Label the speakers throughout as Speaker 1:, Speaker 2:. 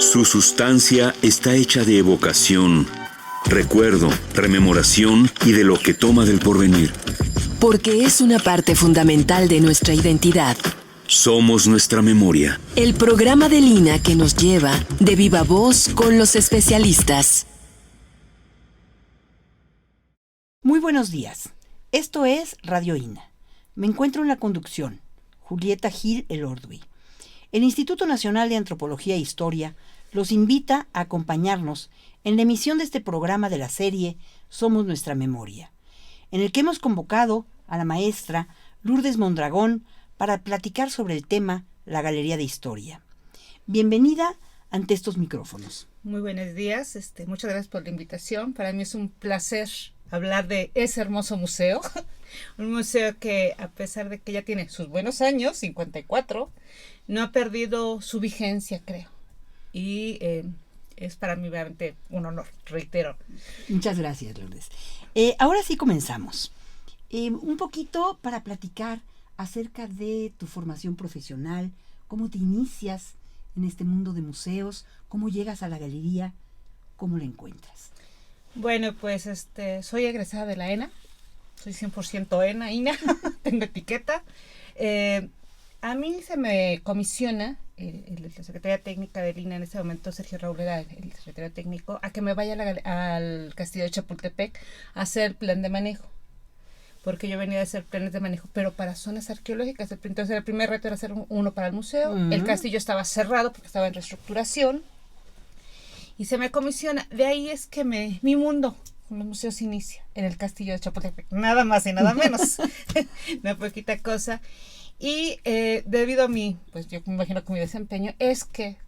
Speaker 1: Su sustancia está hecha de evocación, recuerdo, rememoración y de lo que toma del porvenir.
Speaker 2: Porque es una parte fundamental de nuestra identidad.
Speaker 1: Somos nuestra memoria.
Speaker 2: El programa de Lina que nos lleva de viva voz con los especialistas.
Speaker 3: Muy buenos días. Esto es Radio INA. Me encuentro en la conducción, Julieta Gil Elordui. El Instituto Nacional de Antropología e Historia los invita a acompañarnos en la emisión de este programa de la serie Somos Nuestra Memoria, en el que hemos convocado a la maestra Lourdes Mondragón para platicar sobre el tema La Galería de Historia. Bienvenida ante estos micrófonos.
Speaker 4: Muy buenos días, muchas gracias por la invitación. Para mí es un placer hablar de ese hermoso museo, un museo que a pesar de que ya tiene sus buenos años, 54, no ha perdido su vigencia, creo. Y es para mí realmente un honor, reitero.
Speaker 3: Muchas gracias, Lourdes. Ahora sí comenzamos. Un poquito para platicar acerca de tu formación profesional, cómo te inicias en este mundo de museos, cómo llegas a la galería, cómo la encuentras.
Speaker 4: Bueno, pues soy egresada de la ENA, soy 100% ENA, INA, tengo etiqueta. A mí se me comisiona la Secretaría Técnica del INA en ese momento, Sergio Raúl era el secretario técnico, a que me vaya al Castillo de Chapultepec a hacer plan de manejo. Porque yo venía a hacer planes de manejo, pero para zonas arqueológicas. Entonces el primer reto era hacer uno para el museo. Uh-huh. El castillo estaba cerrado porque estaba en reestructuración. Y se me comisiona. De ahí es que mi mundo con los museos inicia, en el Castillo de Chapultepec. Nada más y nada menos. Una poquita cosa. Y debido a pues yo me imagino que mi desempeño es que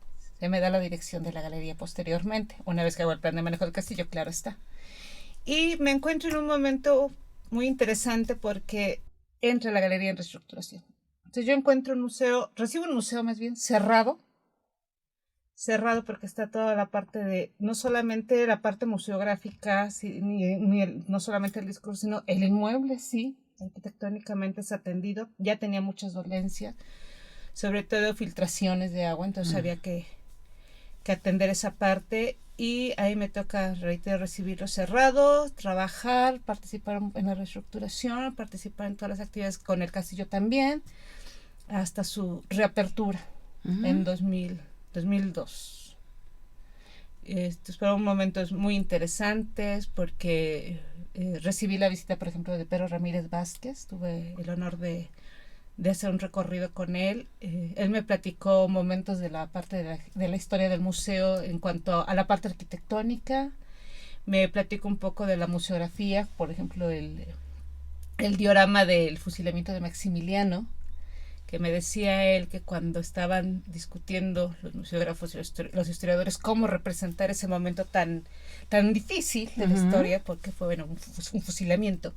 Speaker 4: se me da la dirección de la galería posteriormente. Una vez que hago el plan de manejo del castillo, claro está. Y me encuentro en un momento muy interesante porque entra la galería en reestructuración. Entonces yo encuentro recibo un museo más bien cerrado porque está toda la parte no solamente la parte museográfica, no solamente el discurso, sino el inmueble, sí, arquitectónicamente es atendido, ya tenía muchas dolencias, sobre todo filtraciones de agua, entonces había que atender esa parte. Y ahí me toca, reitero, recibirlo cerrado, trabajar, participar en la reestructuración, participar en todas las actividades con el castillo también, hasta su reapertura en 2002. Fueron momentos muy interesantes porque recibí la visita, por ejemplo, de Pedro Ramírez Vázquez. Tuve el honor de hacer un recorrido con él. Él me platicó momentos de la parte de la historia del museo en cuanto a la parte arquitectónica. Me platicó un poco de la museografía, por ejemplo, el diorama del fusilamiento de Maximiliano, que me decía él que cuando estaban discutiendo los museógrafos y los historiadores cómo representar ese momento tan difícil de la historia, porque fue un fusilamiento,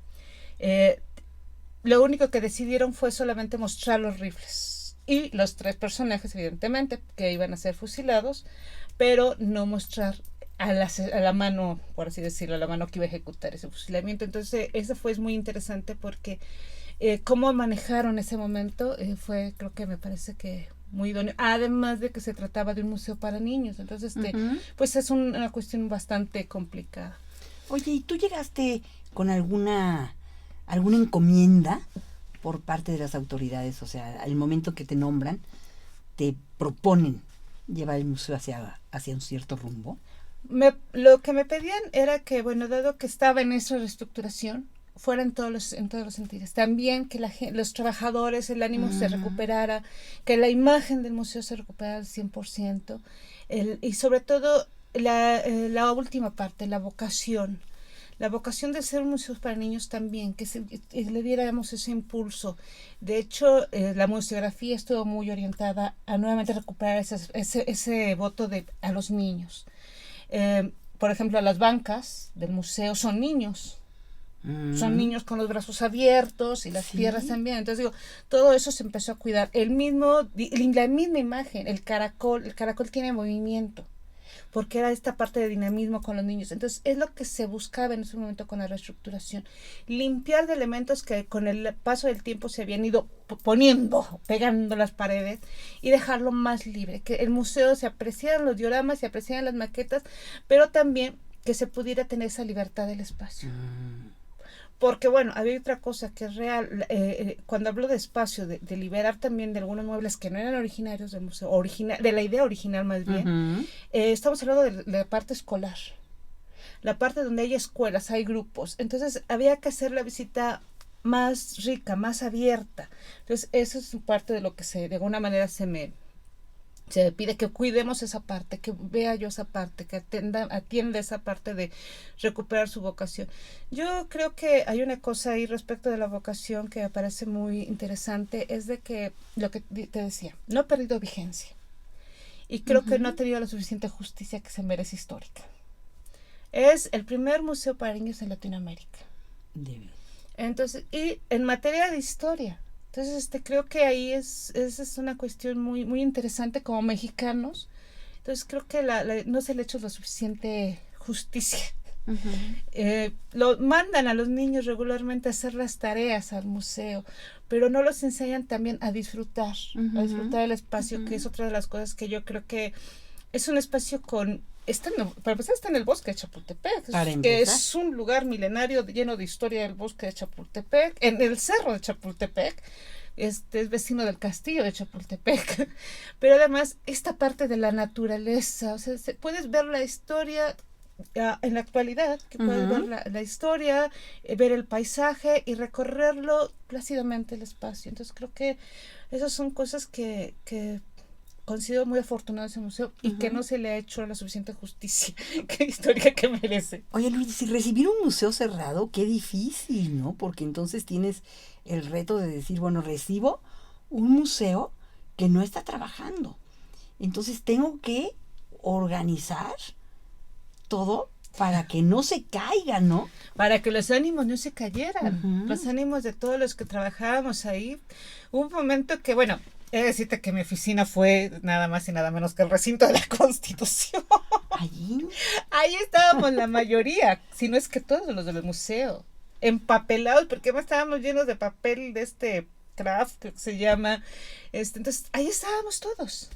Speaker 4: lo único que decidieron fue solamente mostrar los rifles y los 3 personajes, evidentemente, que iban a ser fusilados, pero no mostrar a la mano, por así decirlo, a la mano que iba a ejecutar ese fusilamiento. Entonces, eso fue muy interesante porque cómo manejaron ese momento fue, creo que me parece que muy idóneo, además de que se trataba de un museo para niños. Entonces, pues es una cuestión bastante complicada.
Speaker 3: Oye, ¿y tú llegaste con alguna encomienda por parte de las autoridades? O sea, al momento que te nombran, te proponen llevar el museo hacia un cierto rumbo.
Speaker 4: Lo que me pedían era que, bueno, dado que estaba en esa reestructuración, fuera en todos los sentidos. También que los trabajadores, el ánimo se recuperara, que la imagen del museo se recuperara al 100%, y sobre todo la última parte, la vocación de ser un museo para niños también, que le diéramos ese impulso. De hecho, la museografía estuvo muy orientada a nuevamente recuperar ese voto a los niños. Por ejemplo, las bancas del museo son niños. Son niños con los brazos abiertos y las piernas también. Entonces digo, todo eso se empezó a cuidar. La misma imagen, el caracol tiene movimiento. porque era esta parte de dinamismo con los niños. Entonces, es lo que se buscaba en ese momento con la reestructuración. Limpiar de elementos que con el paso del tiempo se habían ido pegando las paredes, y dejarlo más libre, que el museo se apreciaran los dioramas, se apreciaran las maquetas, pero también que se pudiera tener esa libertad del espacio. Porque bueno, había otra cosa que es real, cuando hablo de espacio, de liberar también de algunos muebles que no eran originarios del museo, de la idea original más bien, estamos hablando de la parte escolar, la parte donde hay escuelas, hay grupos, entonces había que hacer la visita más rica, más abierta. Entonces eso es parte de lo que de alguna manera se me pide, que cuidemos esa parte, que vea yo esa parte, que atienda esa parte de recuperar su vocación. Yo creo que hay una cosa ahí respecto de la vocación que me parece muy interesante, es de que, lo que te decía, no ha perdido vigencia. Y creo que no ha tenido la suficiente justicia que se merece histórica. Es el primer museo para niños en Latinoamérica. Entonces, y en materia de historia, entonces creo que ahí esa es una cuestión muy, muy interesante como mexicanos. Entonces creo que no se le ha hecho la suficiente justicia. Lo mandan a los niños regularmente a hacer las tareas al museo, pero no los enseñan también a disfrutar el espacio, que es otra de las cosas que yo creo que es un espacio para empezar está en el bosque de Chapultepec, que es un lugar milenario lleno de historia del bosque de Chapultepec, en el cerro de Chapultepec, es vecino del castillo de Chapultepec, pero además esta parte de la naturaleza, o sea, puedes ver la historia en la actualidad, que puedes ver la historia, ver el paisaje y recorrerlo plácidamente el espacio. Entonces creo que esas son cosas que considero muy afortunado ese museo, y que no se le ha hecho la suficiente justicia histórica que merece.
Speaker 3: Oye, Luis, si recibir un museo cerrado, qué difícil, ¿no? Porque entonces tienes el reto de decir, bueno, recibo un museo que no está trabajando. Entonces tengo que organizar todo para que no se caiga, ¿no?
Speaker 4: Para que los ánimos no se cayeran, los ánimos de todos los que trabajábamos ahí. Hubo un momento que, bueno, he de decirte que mi oficina fue nada más y nada menos que el recinto de la Constitución.
Speaker 3: ¿Allí?
Speaker 4: Ahí estábamos la mayoría, si no es que todos los del museo, empapelados, porque además estábamos llenos de papel de este craft, que se llama. Entonces, ahí estábamos todos.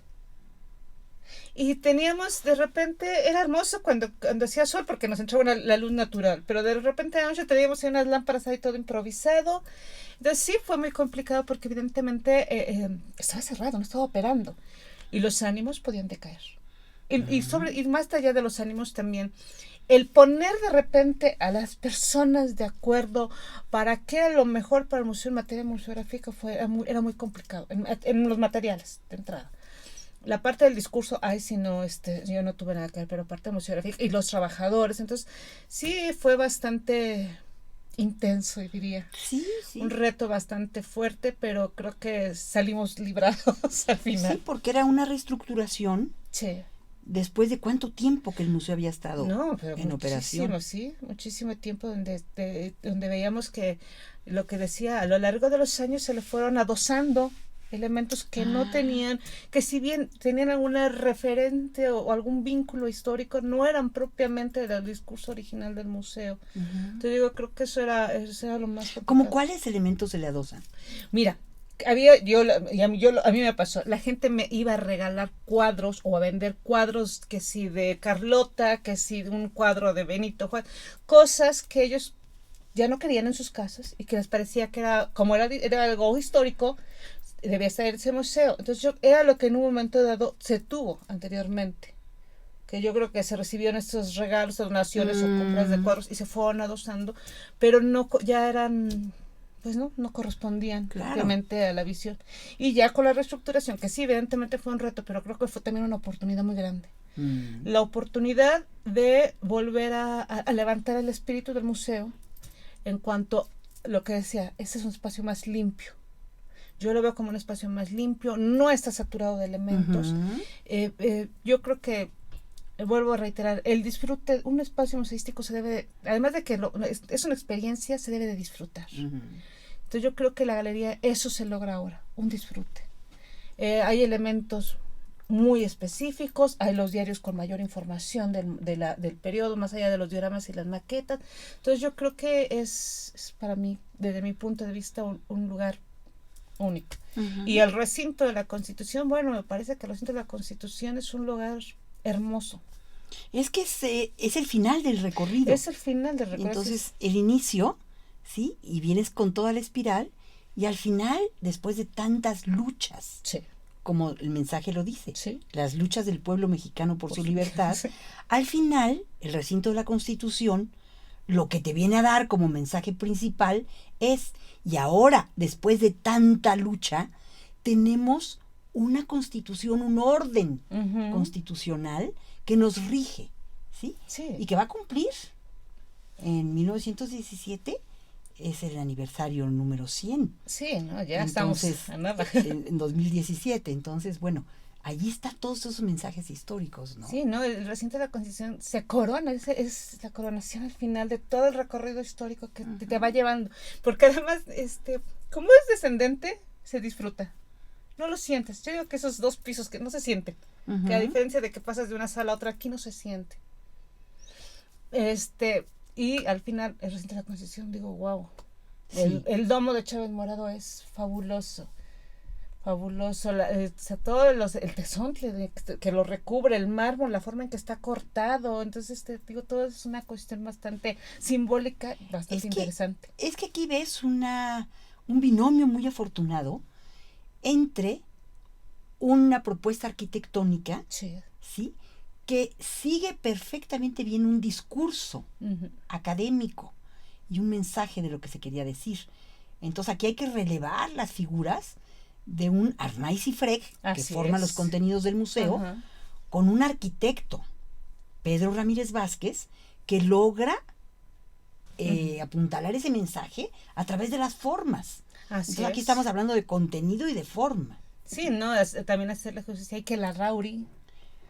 Speaker 4: Y teníamos, de repente, era hermoso cuando hacía sol, porque nos entraba la luz natural, pero de repente a la noche teníamos unas lámparas ahí todo improvisado. Entonces sí fue muy complicado, porque evidentemente estaba cerrado, no estaba operando, y los ánimos podían decaer. Y más allá de los ánimos también, el poner de repente a las personas de acuerdo para qué era lo mejor para el museo en materia museográfica era muy complicado, en los materiales de entrada. La parte del discurso, yo no tuve nada que ver, pero parte museográfica y los trabajadores, entonces sí fue bastante intenso, diría.
Speaker 3: Sí.
Speaker 4: Un reto bastante fuerte, pero creo que salimos librados al final.
Speaker 3: Sí, porque era una reestructuración.
Speaker 4: Sí.
Speaker 3: ¿Después de cuánto tiempo que el museo había estado en operación?
Speaker 4: Sí, muchísimo tiempo, donde veíamos que lo que decía, a lo largo de los años se le fueron adosando elementos que no tenían, que si bien tenían alguna referente o algún vínculo histórico, no eran propiamente del discurso original del museo. Entonces digo, creo que eso era lo más complicado.
Speaker 3: ¿Cómo cuáles elementos se le adosan?
Speaker 4: Mira, a mí me pasó, la gente me iba a regalar cuadros o a vender cuadros, que si de Carlota, que si de un cuadro de Benito Juárez, cosas que ellos ya no querían en sus casas y que les parecía que era algo histórico, debía estar en ese museo. Entonces era lo que en un momento dado se tuvo anteriormente, que yo creo que se recibieron estos regalos, donaciones o compras de cuadros y se fueron adosando, pero no, ya eran, pues no correspondían claramente a la visión. Y ya con la reestructuración, que sí, evidentemente fue un reto, pero creo que fue también una oportunidad muy grande. La oportunidad de volver a levantar el espíritu del museo en cuanto a lo que decía, ese es un espacio más limpio. Yo lo veo como un espacio más limpio, no está saturado de elementos. Yo creo que, vuelvo a reiterar, el disfrute, un espacio museístico se debe, además de que es una experiencia, se debe de disfrutar. Entonces yo creo que la galería, eso se logra ahora, un disfrute. Hay elementos muy específicos, hay los diarios con mayor información del periodo, más allá de los dioramas y las maquetas. Entonces yo creo que es para mí, desde mi punto de vista, un lugar único.
Speaker 3: Uh-huh.
Speaker 4: Y el recinto de la Constitución, bueno, me parece que el recinto de la Constitución es un lugar hermoso.
Speaker 3: Es que es el final del recorrido.
Speaker 4: Es el final del recorrido.
Speaker 3: Entonces, el inicio, ¿sí? Y vienes con toda la espiral, y al final, después de tantas luchas,
Speaker 4: sí,
Speaker 3: como el mensaje lo dice,
Speaker 4: sí,
Speaker 3: las luchas del pueblo mexicano por su libertad,
Speaker 4: sí,
Speaker 3: al final, el recinto de la Constitución, lo que te viene a dar como mensaje principal es, y ahora, después de tanta lucha, tenemos una constitución, un orden
Speaker 4: uh-huh.
Speaker 3: constitucional que nos rige, ¿sí?
Speaker 4: Sí.
Speaker 3: Y que va a cumplir en 1917, es el aniversario número 100.
Speaker 4: Sí, ¿no? Ya
Speaker 3: Entonces,
Speaker 4: estamos a nada.
Speaker 3: En 2017, entonces, bueno, allí están todos esos mensajes históricos, ¿no?
Speaker 4: Sí, ¿no? El recinto de la Constitución se corona, es la coronación al final de todo el recorrido histórico que uh-huh. te va llevando. Porque además, como es descendente, se disfruta. No lo sientes. Yo digo que esos 2 pisos que no se sienten. Uh-huh. Que a diferencia de que pasas de una sala a otra, aquí no se siente. Y al final, el recinto de la Constitución, digo, wow. Sí. El domo de Chávez Morado es fabuloso. Fabuloso. Todo el tesontle que lo recubre, el mármol, la forma en que está cortado. Entonces, digo, todo es una cuestión bastante simbólica, bastante interesante.
Speaker 3: Es que aquí ves un binomio muy afortunado entre una propuesta arquitectónica,
Speaker 4: sí,
Speaker 3: ¿sí?, que sigue perfectamente bien un discurso uh-huh. académico y un mensaje de lo que se quería decir. Entonces aquí hay que relevar las figuras de un Arnaiz y Freg, que forman los contenidos del museo, uh-huh. con un arquitecto, Pedro Ramírez Vázquez, que logra uh-huh. apuntalar ese mensaje a través de las formas. Entonces aquí estamos hablando de contenido y de forma.
Speaker 4: Sí, ¿no? También hacerle justicia hay que la Rauri.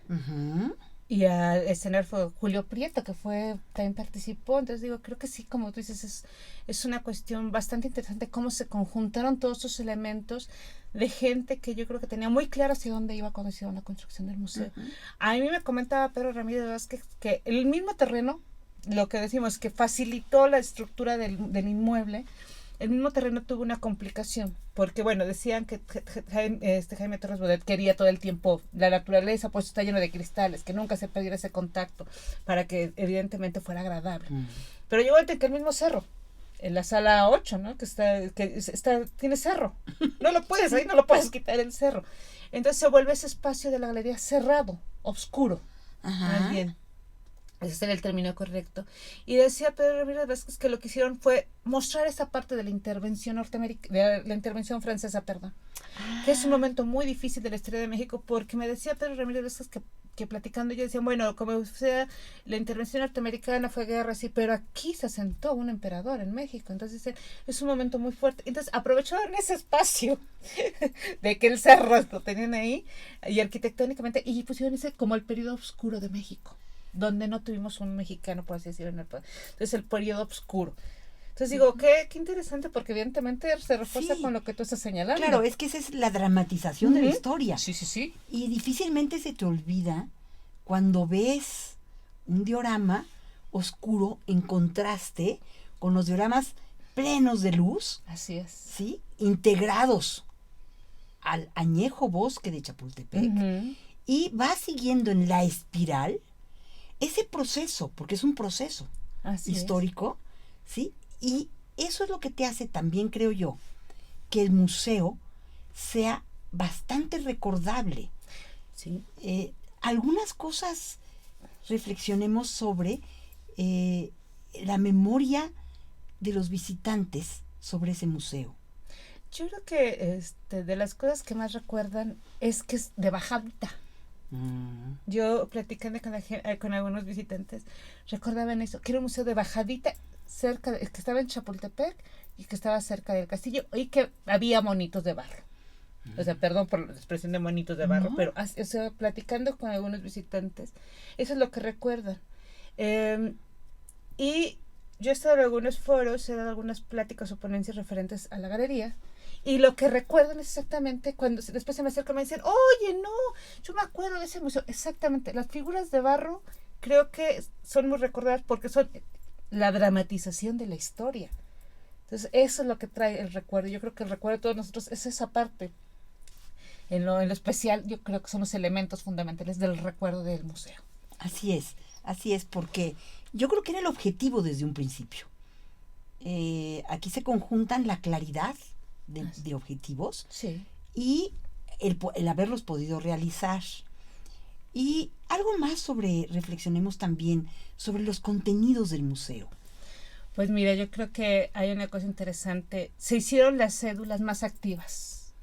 Speaker 3: Uh-huh.
Speaker 4: Y al escenario Julio Prieto, que también participó. Entonces digo, creo que sí, como tú dices, es una cuestión bastante interesante cómo se conjuntaron todos esos elementos de gente que yo creo que tenía muy claro hacia dónde iba cuando hicieron la construcción del museo. Uh-huh. A mí me comentaba Pedro Ramírez Vázquez que el mismo terreno, lo que decimos, que facilitó la estructura del inmueble, el mismo terreno tuvo una complicación, porque bueno, decían que Jaime Torres Bodet quería todo el tiempo la naturaleza, pues está lleno de cristales, que nunca se perdiera ese contacto, para que evidentemente fuera agradable. Pero llegó el que el mismo cerro, en la sala 8, ¿no? que tiene cerro, no lo puedes quitar el cerro. Entonces se vuelve ese espacio de la galería cerrado, oscuro, más bien. Ese era el término correcto. Y decía Pedro Ramírez Vázquez que lo que hicieron fue mostrar esa parte de la intervención francesa, que es un momento muy difícil de la historia de México, porque me decía Pedro Ramírez Vázquez que platicando yo decía, bueno, como sea, la intervención norteamericana fue guerra, sí, pero aquí se asentó un emperador en México, entonces es un momento muy fuerte. Entonces aprovecharon ese espacio de que el cerro lo tenían ahí, y arquitectónicamente, y pusieron ese como el periodo oscuro de México, donde no tuvimos un mexicano, por así decirlo, en el país. Entonces, el periodo oscuro. Entonces, digo, qué interesante, porque evidentemente se refuerza con lo que tú estás señalando.
Speaker 3: Claro, es que esa es la dramatización uh-huh. de la historia.
Speaker 4: Sí.
Speaker 3: Y difícilmente se te olvida cuando ves un diorama oscuro en contraste con los dioramas plenos de luz.
Speaker 4: Así es.
Speaker 3: ¿Sí? Integrados al añejo bosque de Chapultepec. Uh-huh. Y va siguiendo en la espiral ese proceso, porque es un proceso histórico, ¿sí? Y eso es lo que te hace también, creo yo, que el museo sea bastante recordable.
Speaker 4: Sí.
Speaker 3: Algunas cosas reflexionemos sobre la memoria de los visitantes sobre ese museo.
Speaker 4: Yo creo que de las cosas que más recuerdan es que es de bajadita. Yo platicando con algunos visitantes recordaban eso, que era un museo de bajadita que estaba en Chapultepec y que estaba cerca del castillo y que había monitos de barro. O sea, perdón por la expresión de monitos de barro, pero platicando con algunos visitantes, eso es lo que recuerdan. Y yo he estado en algunos foros, he dado algunas pláticas o ponencias referentes a la galería, Y lo que recuerdan es exactamente cuando después se me acercan y me dicen, oye, no, yo me acuerdo de ese museo. Exactamente, las figuras de barro creo que son muy recordadas porque son la dramatización de la historia. Entonces, eso es lo que trae el recuerdo. Yo creo que el recuerdo de todos nosotros es esa parte. En lo especial, yo creo que son los elementos fundamentales del recuerdo del museo.
Speaker 3: Así es, porque yo creo que era el objetivo desde un principio. Aquí se conjuntan la claridad de objetivos
Speaker 4: Sí.
Speaker 3: y el haberlos podido realizar. Y algo más reflexionemos también sobre los contenidos del museo.
Speaker 4: Pues mira, yo creo que hay una cosa interesante. Se hicieron las cédulas más activas.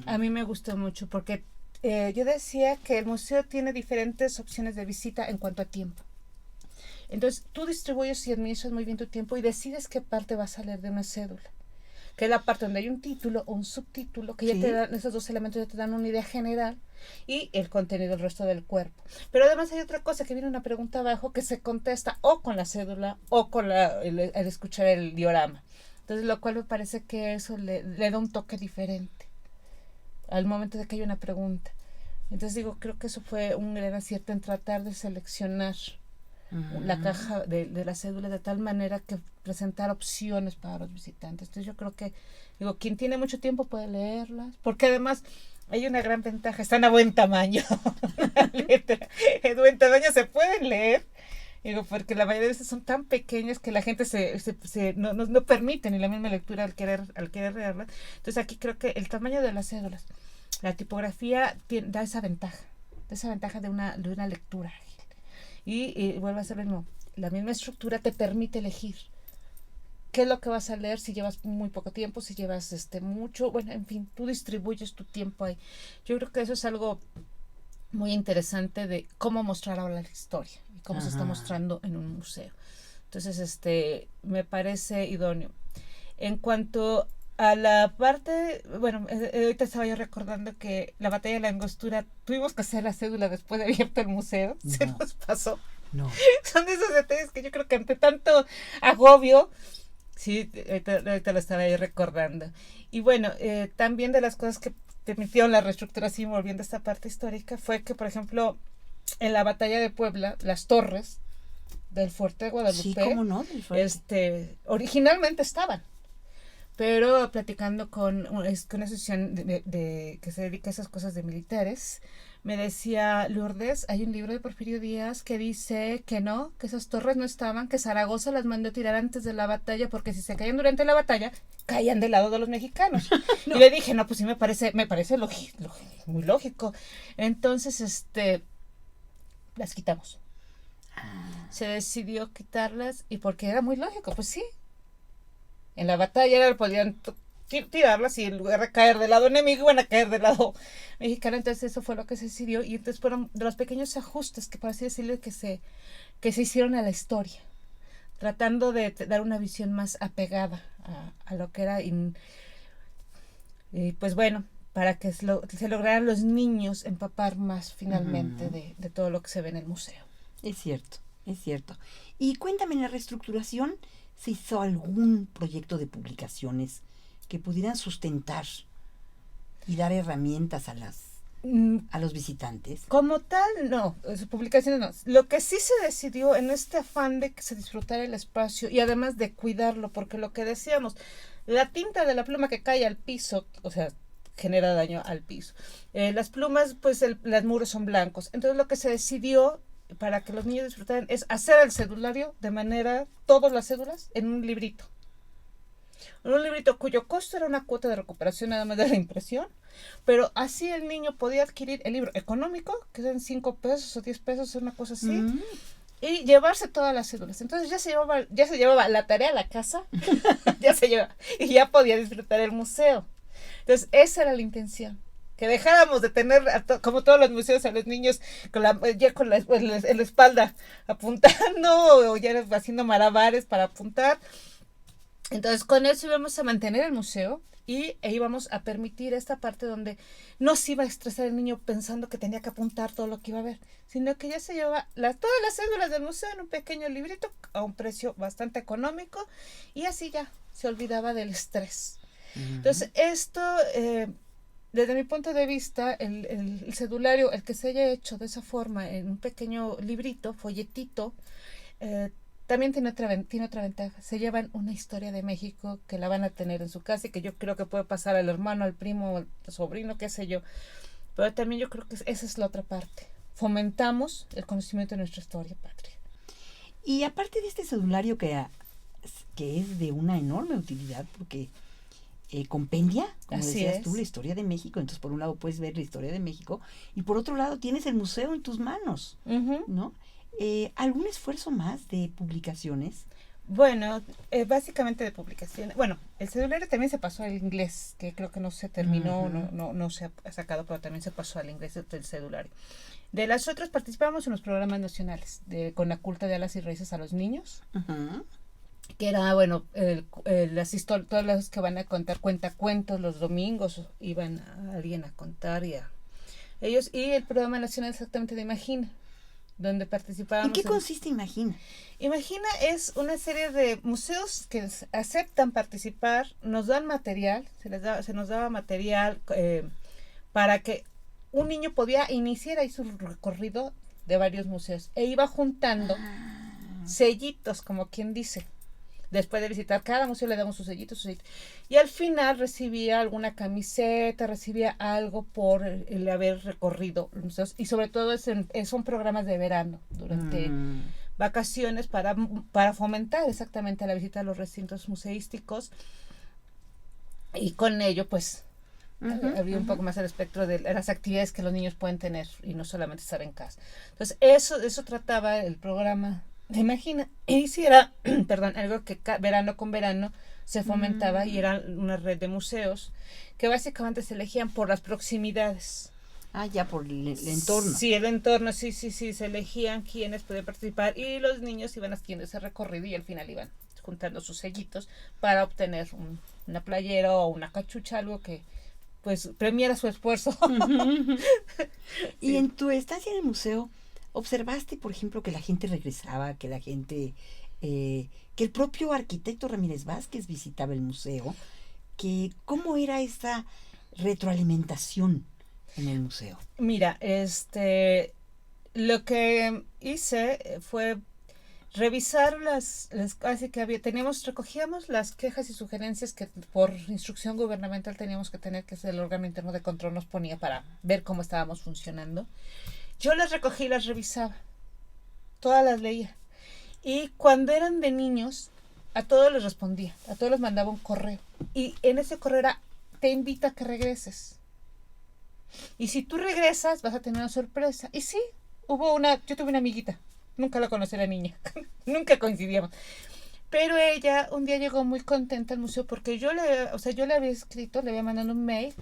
Speaker 4: A mí me gustó mucho porque yo decía que el museo tiene diferentes opciones de visita en cuanto a tiempo. Entonces, tú distribuyes y administras muy bien tu tiempo y decides qué parte va a salir de una cédula. Que es la parte donde hay un título o un subtítulo, que ya te dan, esos dos elementos ya te dan una idea general, y el contenido del resto del cuerpo. Pero además hay otra cosa, que viene una pregunta abajo que se contesta o con la cédula o con el escuchar el diorama. Entonces, lo cual me parece que eso le da un toque diferente al momento de que hay una pregunta. Entonces digo, creo que eso fue un gran acierto en tratar de seleccionar la caja de la cédula de tal manera que presentar opciones para los visitantes. Entonces yo creo que, digo, quien tiene mucho tiempo puede leerlas, porque además hay una gran ventaja, están a buen tamaño, la letra, en buen tamaño se pueden leer, digo, porque la mayoría de veces son tan pequeñas que la gente no permite ni la misma lectura al querer leerlas. Entonces aquí creo que el tamaño de las cédulas, la tipografía da esa ventaja de una lectura ágil. Y vuelve a ser lo mismo, la misma estructura te permite elegir qué es lo que vas a leer, si llevas muy poco tiempo, si llevas mucho, bueno, en fin, tú distribuyes tu tiempo ahí. Yo creo que eso es algo muy interesante de cómo mostrar ahora la historia y cómo se está mostrando en un museo. Entonces, me parece idóneo. En cuanto a la parte, bueno, ahorita estaba yo recordando que la batalla de la Angostura, tuvimos que hacer la cédula después de abierto el museo, no. Se nos pasó.
Speaker 3: No.
Speaker 4: Son de esos detalles que yo creo que ante tanto agobio, sí, ahorita lo estaba yo recordando. Y bueno, también de las cosas que permitieron la reestructuración, volviendo a esta parte histórica, fue que, por ejemplo, en la batalla de Puebla, las torres del fuerte de Guadalupe,
Speaker 3: sí, ¿cómo no? Del fuerte.
Speaker 4: Originalmente estaban. Pero platicando con una asociación que se dedica a esas cosas de militares, me decía, Lourdes, hay un libro de Porfirio Díaz que dice que no, que esas torres no estaban, que Zaragoza las mandó tirar antes de la batalla, porque si se caían durante la batalla, caían del lado de los mexicanos. No. Y le dije, no, pues sí me parece muy lógico. Entonces, las quitamos. Se decidió quitarlas, y porque era muy lógico, pues sí. En la batalla podían tirarlas y en lugar de caer del lado enemigo iban a caer del lado mexicano. Entonces eso fue lo que se decidió, y entonces fueron de los pequeños ajustes que, por así decirlo, que se hicieron a la historia, tratando de dar una visión más apegada a lo que era, y pues bueno, para que se lograran los niños empapar más finalmente de todo lo que se ve en el museo.
Speaker 3: Es cierto. Y cuéntame, en la reestructuración, ¿se hizo algún proyecto de publicaciones que pudieran sustentar y dar herramientas a los visitantes?
Speaker 4: Como tal, no, publicaciones no. Lo que sí se decidió en este afán de que se disfrutara el espacio y además de cuidarlo, porque lo que decíamos, la tinta de la pluma que cae al piso, o sea, genera daño al piso. Las plumas, pues los muros son blancos. Entonces lo que se decidió para que los niños disfrutaran es hacer el cedulario de manera, todas las cédulas, en un librito. Un librito cuyo costo era una cuota de recuperación nada más de la impresión, pero así el niño podía adquirir el libro económico, que eran 5 pesos o 10 pesos, una cosa así, y llevarse todas las cédulas. Entonces ya se llevaba la tarea a la casa, y ya podía disfrutar el museo. Entonces esa era la intención. Que dejáramos de tener, como todos los museos, a los niños en la espalda apuntando, o ya haciendo malabares para apuntar. Entonces con eso íbamos a mantener el museo e íbamos a permitir esta parte donde no se iba a estresar el niño pensando que tenía que apuntar todo lo que iba a ver, sino que ya se lleva todas las cédulas del museo en un pequeño librito a un precio bastante económico, y así ya se olvidaba del estrés. Entonces, esto, desde mi punto de vista, el cedulario, el que se haya hecho de esa forma, en un pequeño librito, folletito, también tiene otra ventaja. Se llevan una historia de México que la van a tener en su casa y que yo creo que puede pasar al hermano, al primo, al sobrino, qué sé yo. Pero también yo creo que esa es la otra parte. Fomentamos el conocimiento de nuestra historia patria.
Speaker 3: Y aparte de este cedulario que es de una enorme utilidad porque compendia, como
Speaker 4: Así
Speaker 3: decías
Speaker 4: es.
Speaker 3: tú, la historia de México. Entonces, por un lado puedes ver la historia de México y por otro lado tienes el museo en tus manos,
Speaker 4: Uh-huh.
Speaker 3: ¿no? ¿Algún esfuerzo más de publicaciones?
Speaker 4: Bueno, básicamente de publicaciones. Bueno, el cedulario también se pasó al inglés, que creo que no se terminó,
Speaker 3: Ujú.
Speaker 4: no se ha sacado, pero también se pasó al inglés del cedulario. De las otras participamos en los programas nacionales, con la culta de alas y raíces a los niños,
Speaker 3: Ujú.
Speaker 4: que era, bueno, las historias, todas las que van a contar cuentacuentos los domingos, iban a alguien a contar ellos, y el programa nacional exactamente de Imagina, donde participábamos.
Speaker 3: ¿En qué consiste Imagina?
Speaker 4: Imagina es una serie de museos que aceptan participar, nos dan material, se nos daba material para que un niño podía iniciar ahí su recorrido de varios museos e iba juntando sellitos, como quien dice. Después de visitar cada museo le damos su sellito. Y al final recibía alguna camiseta, recibía algo por el haber recorrido los museos. Y sobre todo son programas de verano, durante vacaciones, para fomentar exactamente la visita a los recintos museísticos. Y con ello, pues, abrir un poco más el espectro de las actividades que los niños pueden tener y no solamente estar en casa. Entonces, eso trataba el programa de Imagina. Y si era, perdón, algo que verano con verano se fomentaba y era una red de museos que básicamente se elegían por las proximidades.
Speaker 3: Ah, ya por el entorno.
Speaker 4: Sí, el entorno, sí, se elegían quienes podían participar y los niños iban haciendo ese recorrido y al final iban juntando sus sellitos para obtener una playera o una cachucha, algo que pues premiara su esfuerzo.
Speaker 3: Y en tu estancia en el museo, ¿observaste, por ejemplo, que la gente regresaba, que la gente, que el propio arquitecto Ramírez Vázquez visitaba el museo? ¿Cómo era esta retroalimentación en el museo?
Speaker 4: Mira, lo que hice fue revisar así que recogíamos las quejas y sugerencias que por instrucción gubernamental teníamos que tener, que es el órgano interno de control nos ponía para ver cómo estábamos funcionando. Yo las recogí y las revisaba, todas las leía. Y cuando eran de niños, a todos les respondía, a todos les mandaba un correo. Y en ese correo era, te invito a que regreses. Y si tú regresas, vas a tener una sorpresa. Y sí, yo tuve una amiguita, nunca la conocí a la niña, nunca coincidíamos. Pero ella un día llegó muy contenta al museo porque yo le había escrito, le había mandado un mail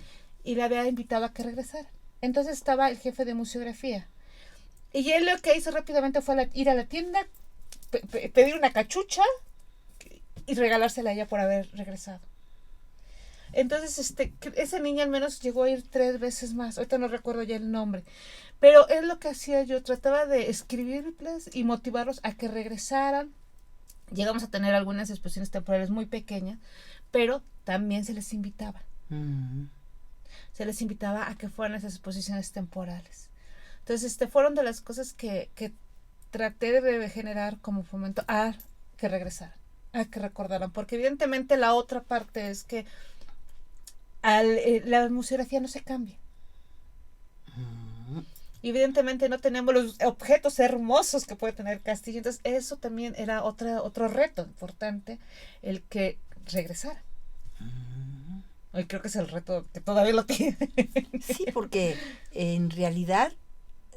Speaker 4: y le había invitado a que regresara. Entonces estaba el jefe de museografía. Y él lo que hizo rápidamente fue ir a la tienda, pedir una cachucha y regalársela a ella por haber regresado. Entonces, esa niña al menos llegó a ir 3 veces más. Ahorita no recuerdo ya el nombre. Pero es lo que hacía yo. Trataba de escribirles y motivarlos a que regresaran. Llegamos a tener algunas exposiciones temporales muy pequeñas, pero también se les invitaba. Se les invitaba a que fueran a esas exposiciones temporales. Entonces, fueron de las cosas que traté de generar como fomento a que regresaran, a que recordaran. Porque evidentemente la otra parte es que la museografía no se cambia. Evidentemente no tenemos los objetos hermosos que puede tener Castillo. Entonces, eso también era otro reto importante, el que regresara. Hoy creo que es el reto que todavía lo tiene.
Speaker 3: Sí, porque en realidad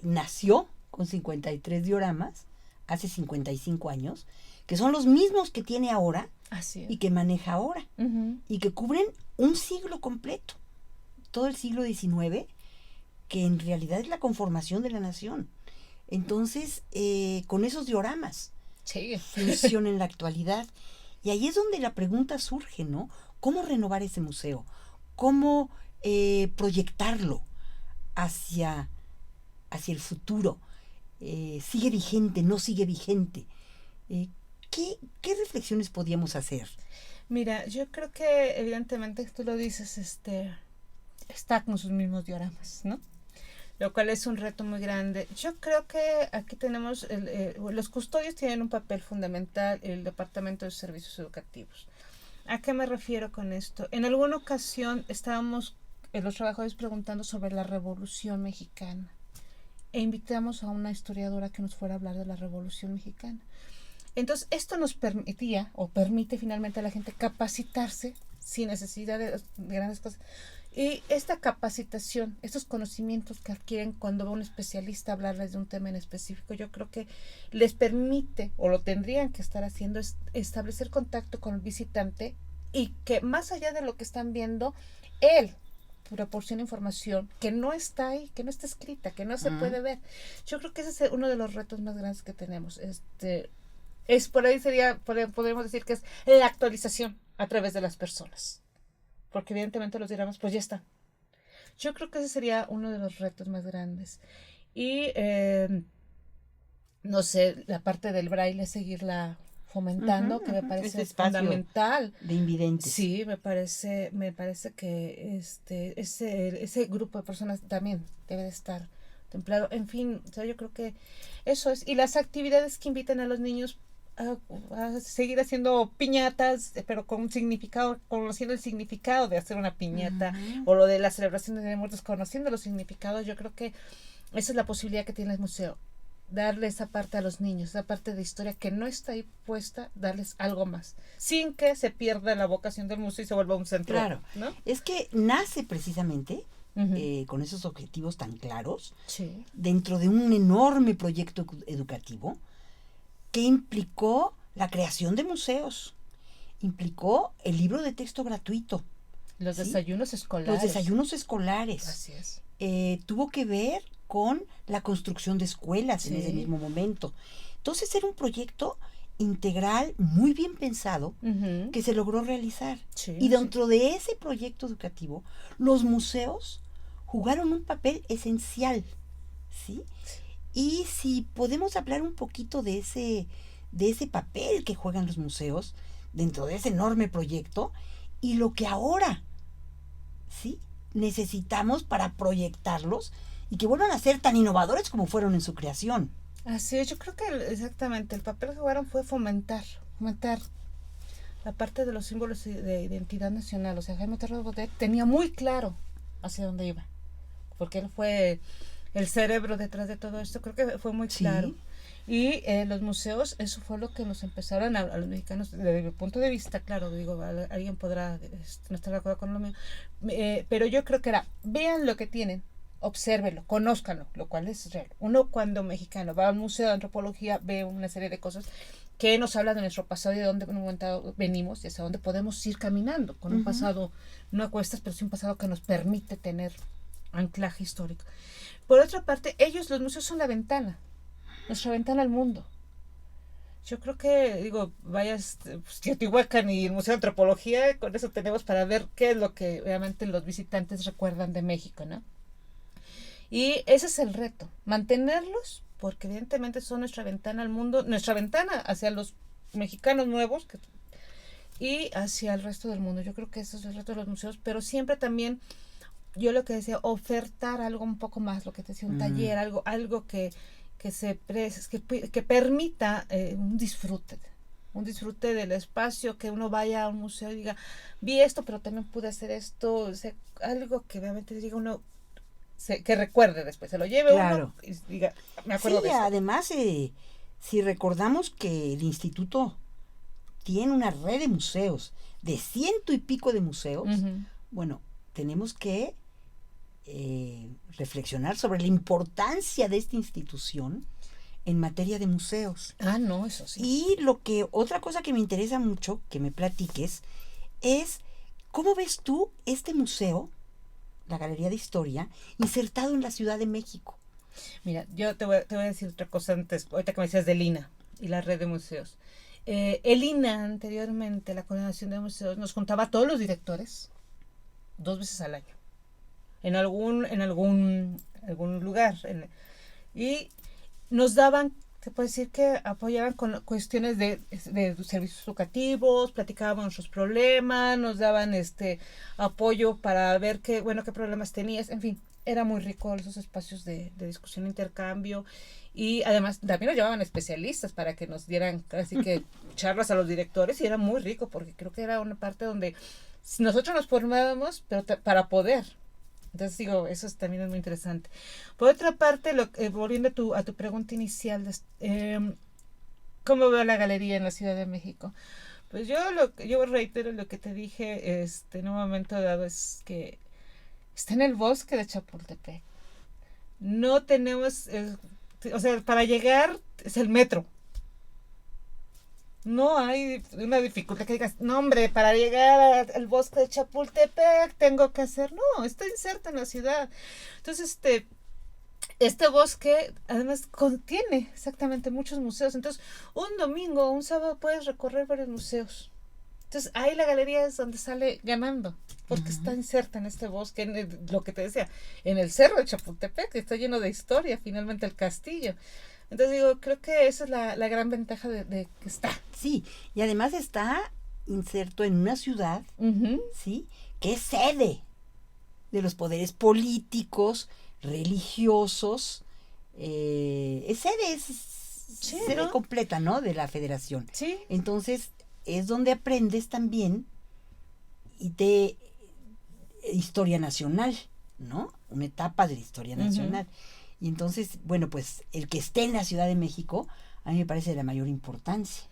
Speaker 3: nació con 53 dioramas hace 55 años, que son los mismos que tiene ahora.
Speaker 4: Así es.
Speaker 3: Y que maneja ahora. Y que cubren un siglo completo, todo el siglo XIX, que en realidad es la conformación de la nación. Entonces, con esos dioramas
Speaker 4: sí,
Speaker 3: funciona en la actualidad. Y ahí es donde la pregunta surge, ¿no? ¿Cómo renovar ese museo? ¿Cómo proyectarlo hacia el futuro? ¿Sigue vigente? ¿No sigue vigente? ¿Qué reflexiones podíamos hacer?
Speaker 4: Mira, yo creo que evidentemente tú lo dices, está con sus mismos dioramas, ¿no? Lo cual es un reto muy grande. Yo creo que aquí tenemos, los custodios tienen un papel fundamental, el Departamento de Servicios Educativos. ¿A qué me refiero con esto? En alguna ocasión estábamos los trabajadores preguntando sobre la Revolución Mexicana e invitamos a una historiadora que nos fuera a hablar de la Revolución Mexicana. Entonces, esto nos permitía, o permite finalmente a la gente capacitarse sin necesidad de grandes cosas. Y esta capacitación, estos conocimientos que adquieren cuando va un especialista a hablarles de un tema en específico, yo creo que les permite, o lo tendrían que estar haciendo, es establecer contacto con el visitante y que más allá de lo que están viendo, él proporciona información que no está ahí, que no está escrita, que no se puede ver. Yo creo que ese es uno de los retos más grandes que tenemos. Es por ahí podemos decir que es la actualización a través de las personas. Porque evidentemente los diagramas pues ya están. Yo creo que ese sería uno de los retos más grandes. Y no sé, la parte del braille, seguirla fomentando, que me parece fundamental.
Speaker 3: De invidentes.
Speaker 4: Sí, me parece que ese grupo de personas también debe de estar templado. En fin, o sea, yo creo que eso es. Y las actividades que invitan a los niños a seguir haciendo piñatas, pero con un significado, conociendo el significado de hacer una piñata, o lo de la celebración de muertos, conociendo los significados. Yo creo que esa es la posibilidad que tiene el museo, darle esa parte a los niños, esa parte de historia que no está ahí puesta, darles algo más, sin que se pierda la vocación del museo y se vuelva un centro.
Speaker 3: Claro,
Speaker 4: ¿no?
Speaker 3: Es que nace precisamente con esos objetivos tan claros,
Speaker 4: sí,
Speaker 3: dentro de un enorme proyecto educativo que implicó la creación de museos, implicó el libro de texto gratuito.
Speaker 4: Los desayunos escolares.
Speaker 3: Los desayunos escolares.
Speaker 4: Así es.
Speaker 3: Tuvo que ver con la construcción de escuelas en ese mismo momento. Entonces era un proyecto integral, muy bien pensado, que se logró realizar.
Speaker 4: Sí,
Speaker 3: y dentro de ese proyecto educativo, los museos jugaron un papel esencial, ¿sí? Y si podemos hablar un poquito de ese papel que juegan los museos dentro de ese enorme proyecto y lo que ahora, ¿sí?, necesitamos para proyectarlos y que vuelvan a ser tan innovadores como fueron en su creación.
Speaker 4: Así es, yo creo que exactamente el papel que jugaron fue fomentar la parte de los símbolos de identidad nacional. O sea, Jaime Torres Bodet tenía muy claro hacia dónde iba, porque él fue el cerebro detrás de todo esto. Creo que fue muy claro. Y los museos, eso fue lo que nos empezaron a los mexicanos, desde mi punto de vista, claro, digo, alguien podrá no estar de acuerdo con lo mío, pero yo creo que era, vean lo que tienen, obsérvenlo, conózcanlo, lo cual es real. Uno cuando mexicano va al museo de antropología ve una serie de cosas que nos hablan de nuestro pasado y de dónde en un momento venimos y hacia dónde podemos ir caminando, con un pasado, no a cuestas, pero sí un pasado que nos permite tener anclaje histórico. Por otra parte, los museos son la ventana, nuestra ventana al mundo. Yo creo que, digo, vayas Teotihuacán y el Museo de Antropología, con eso tenemos para ver qué es lo que realmente los visitantes recuerdan de México, ¿no? Y ese es el reto, mantenerlos, porque evidentemente son nuestra ventana al mundo, nuestra ventana hacia los mexicanos nuevos y hacia el resto del mundo. Yo creo que ese es el reto de los museos, pero siempre también, yo lo que decía, ofertar algo un poco más, lo que te decía, un taller, algo que permita un disfrute del espacio, que uno vaya a un museo y diga, vi esto, pero también pude hacer esto, o sea, algo que realmente diga uno, que recuerde después, se lo lleve uno y diga, me acuerdo de eso.
Speaker 3: Además, si recordamos que el instituto tiene una red de museos, de 100 y pico de museos, bueno, tenemos que reflexionar sobre la importancia de esta institución en materia de museos.
Speaker 4: No, eso sí.
Speaker 3: Y otra cosa que me interesa mucho que me platiques es ¿cómo ves tú este museo, la Galería de Historia, insertado en la Ciudad de México?
Speaker 4: Mira, yo te voy a decir otra cosa antes, ahorita que me decías del INA y la red de museos. El INA anteriormente, la Coordinación de Museos, nos juntaba a todos los directores 2 veces al año en algún lugar y nos daban se puede decir que apoyaban con cuestiones de servicios educativos, platicaban nuestros problemas, nos daban apoyo para ver qué problemas tenías, en fin, era muy rico esos espacios de discusión, intercambio, y además también nos llevaban especialistas para que nos dieran así que charlas a los directores, y era muy rico porque creo que era una parte donde nosotros nos formábamos, pero para poder. Entonces digo, también es muy interesante. Por otra parte, volviendo a tu pregunta inicial, ¿cómo veo la galería en la Ciudad de México? Pues yo reitero lo que te dije en un momento dado, es que está en el bosque de Chapultepec. No tenemos, para llegar es el metro. No hay una dificultad que digas, no hombre, para llegar al bosque de Chapultepec tengo que hacer. No, está inserta en la ciudad. Entonces, este bosque además contiene exactamente muchos museos. Entonces, un domingo o un sábado puedes recorrer varios museos. Entonces, ahí la galería es donde sale ganando, porque está inserta en este bosque, lo que te decía, en el cerro de Chapultepec, que está lleno de historia, finalmente el castillo. Entonces digo, creo que esa es la gran ventaja de que está.
Speaker 3: Sí, y además está inserto en una ciudad, ¿sí?, que es sede de los poderes políticos, religiosos, es sede completa, ¿no?, de la federación.
Speaker 4: Sí.
Speaker 3: Entonces, es donde aprendes también de historia nacional, ¿no? Una etapa de la historia nacional. Y entonces, bueno, pues el que esté en la Ciudad de México, a mí me parece de la mayor importancia.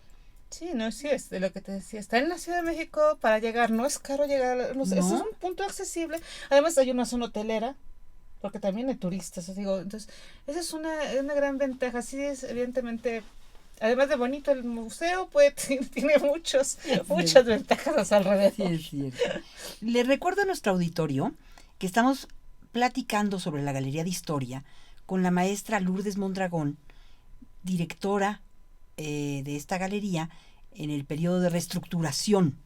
Speaker 4: Sí, no, sí, es de lo que te decía. Está en la Ciudad de México para llegar, no es caro llegar, no. Es un punto accesible. Además hay una zona hotelera, porque también hay turistas, digo, entonces, esa es una gran ventaja. Sí, es evidentemente, además de bonito el museo, pues tiene muchas ventajas a su alrededor.
Speaker 3: Sí, es cierto. Le recuerdo a nuestro auditorio que estamos platicando sobre la Galería de Historia con la maestra Lourdes Mondragón, directora de esta galería en el periodo de reestructuración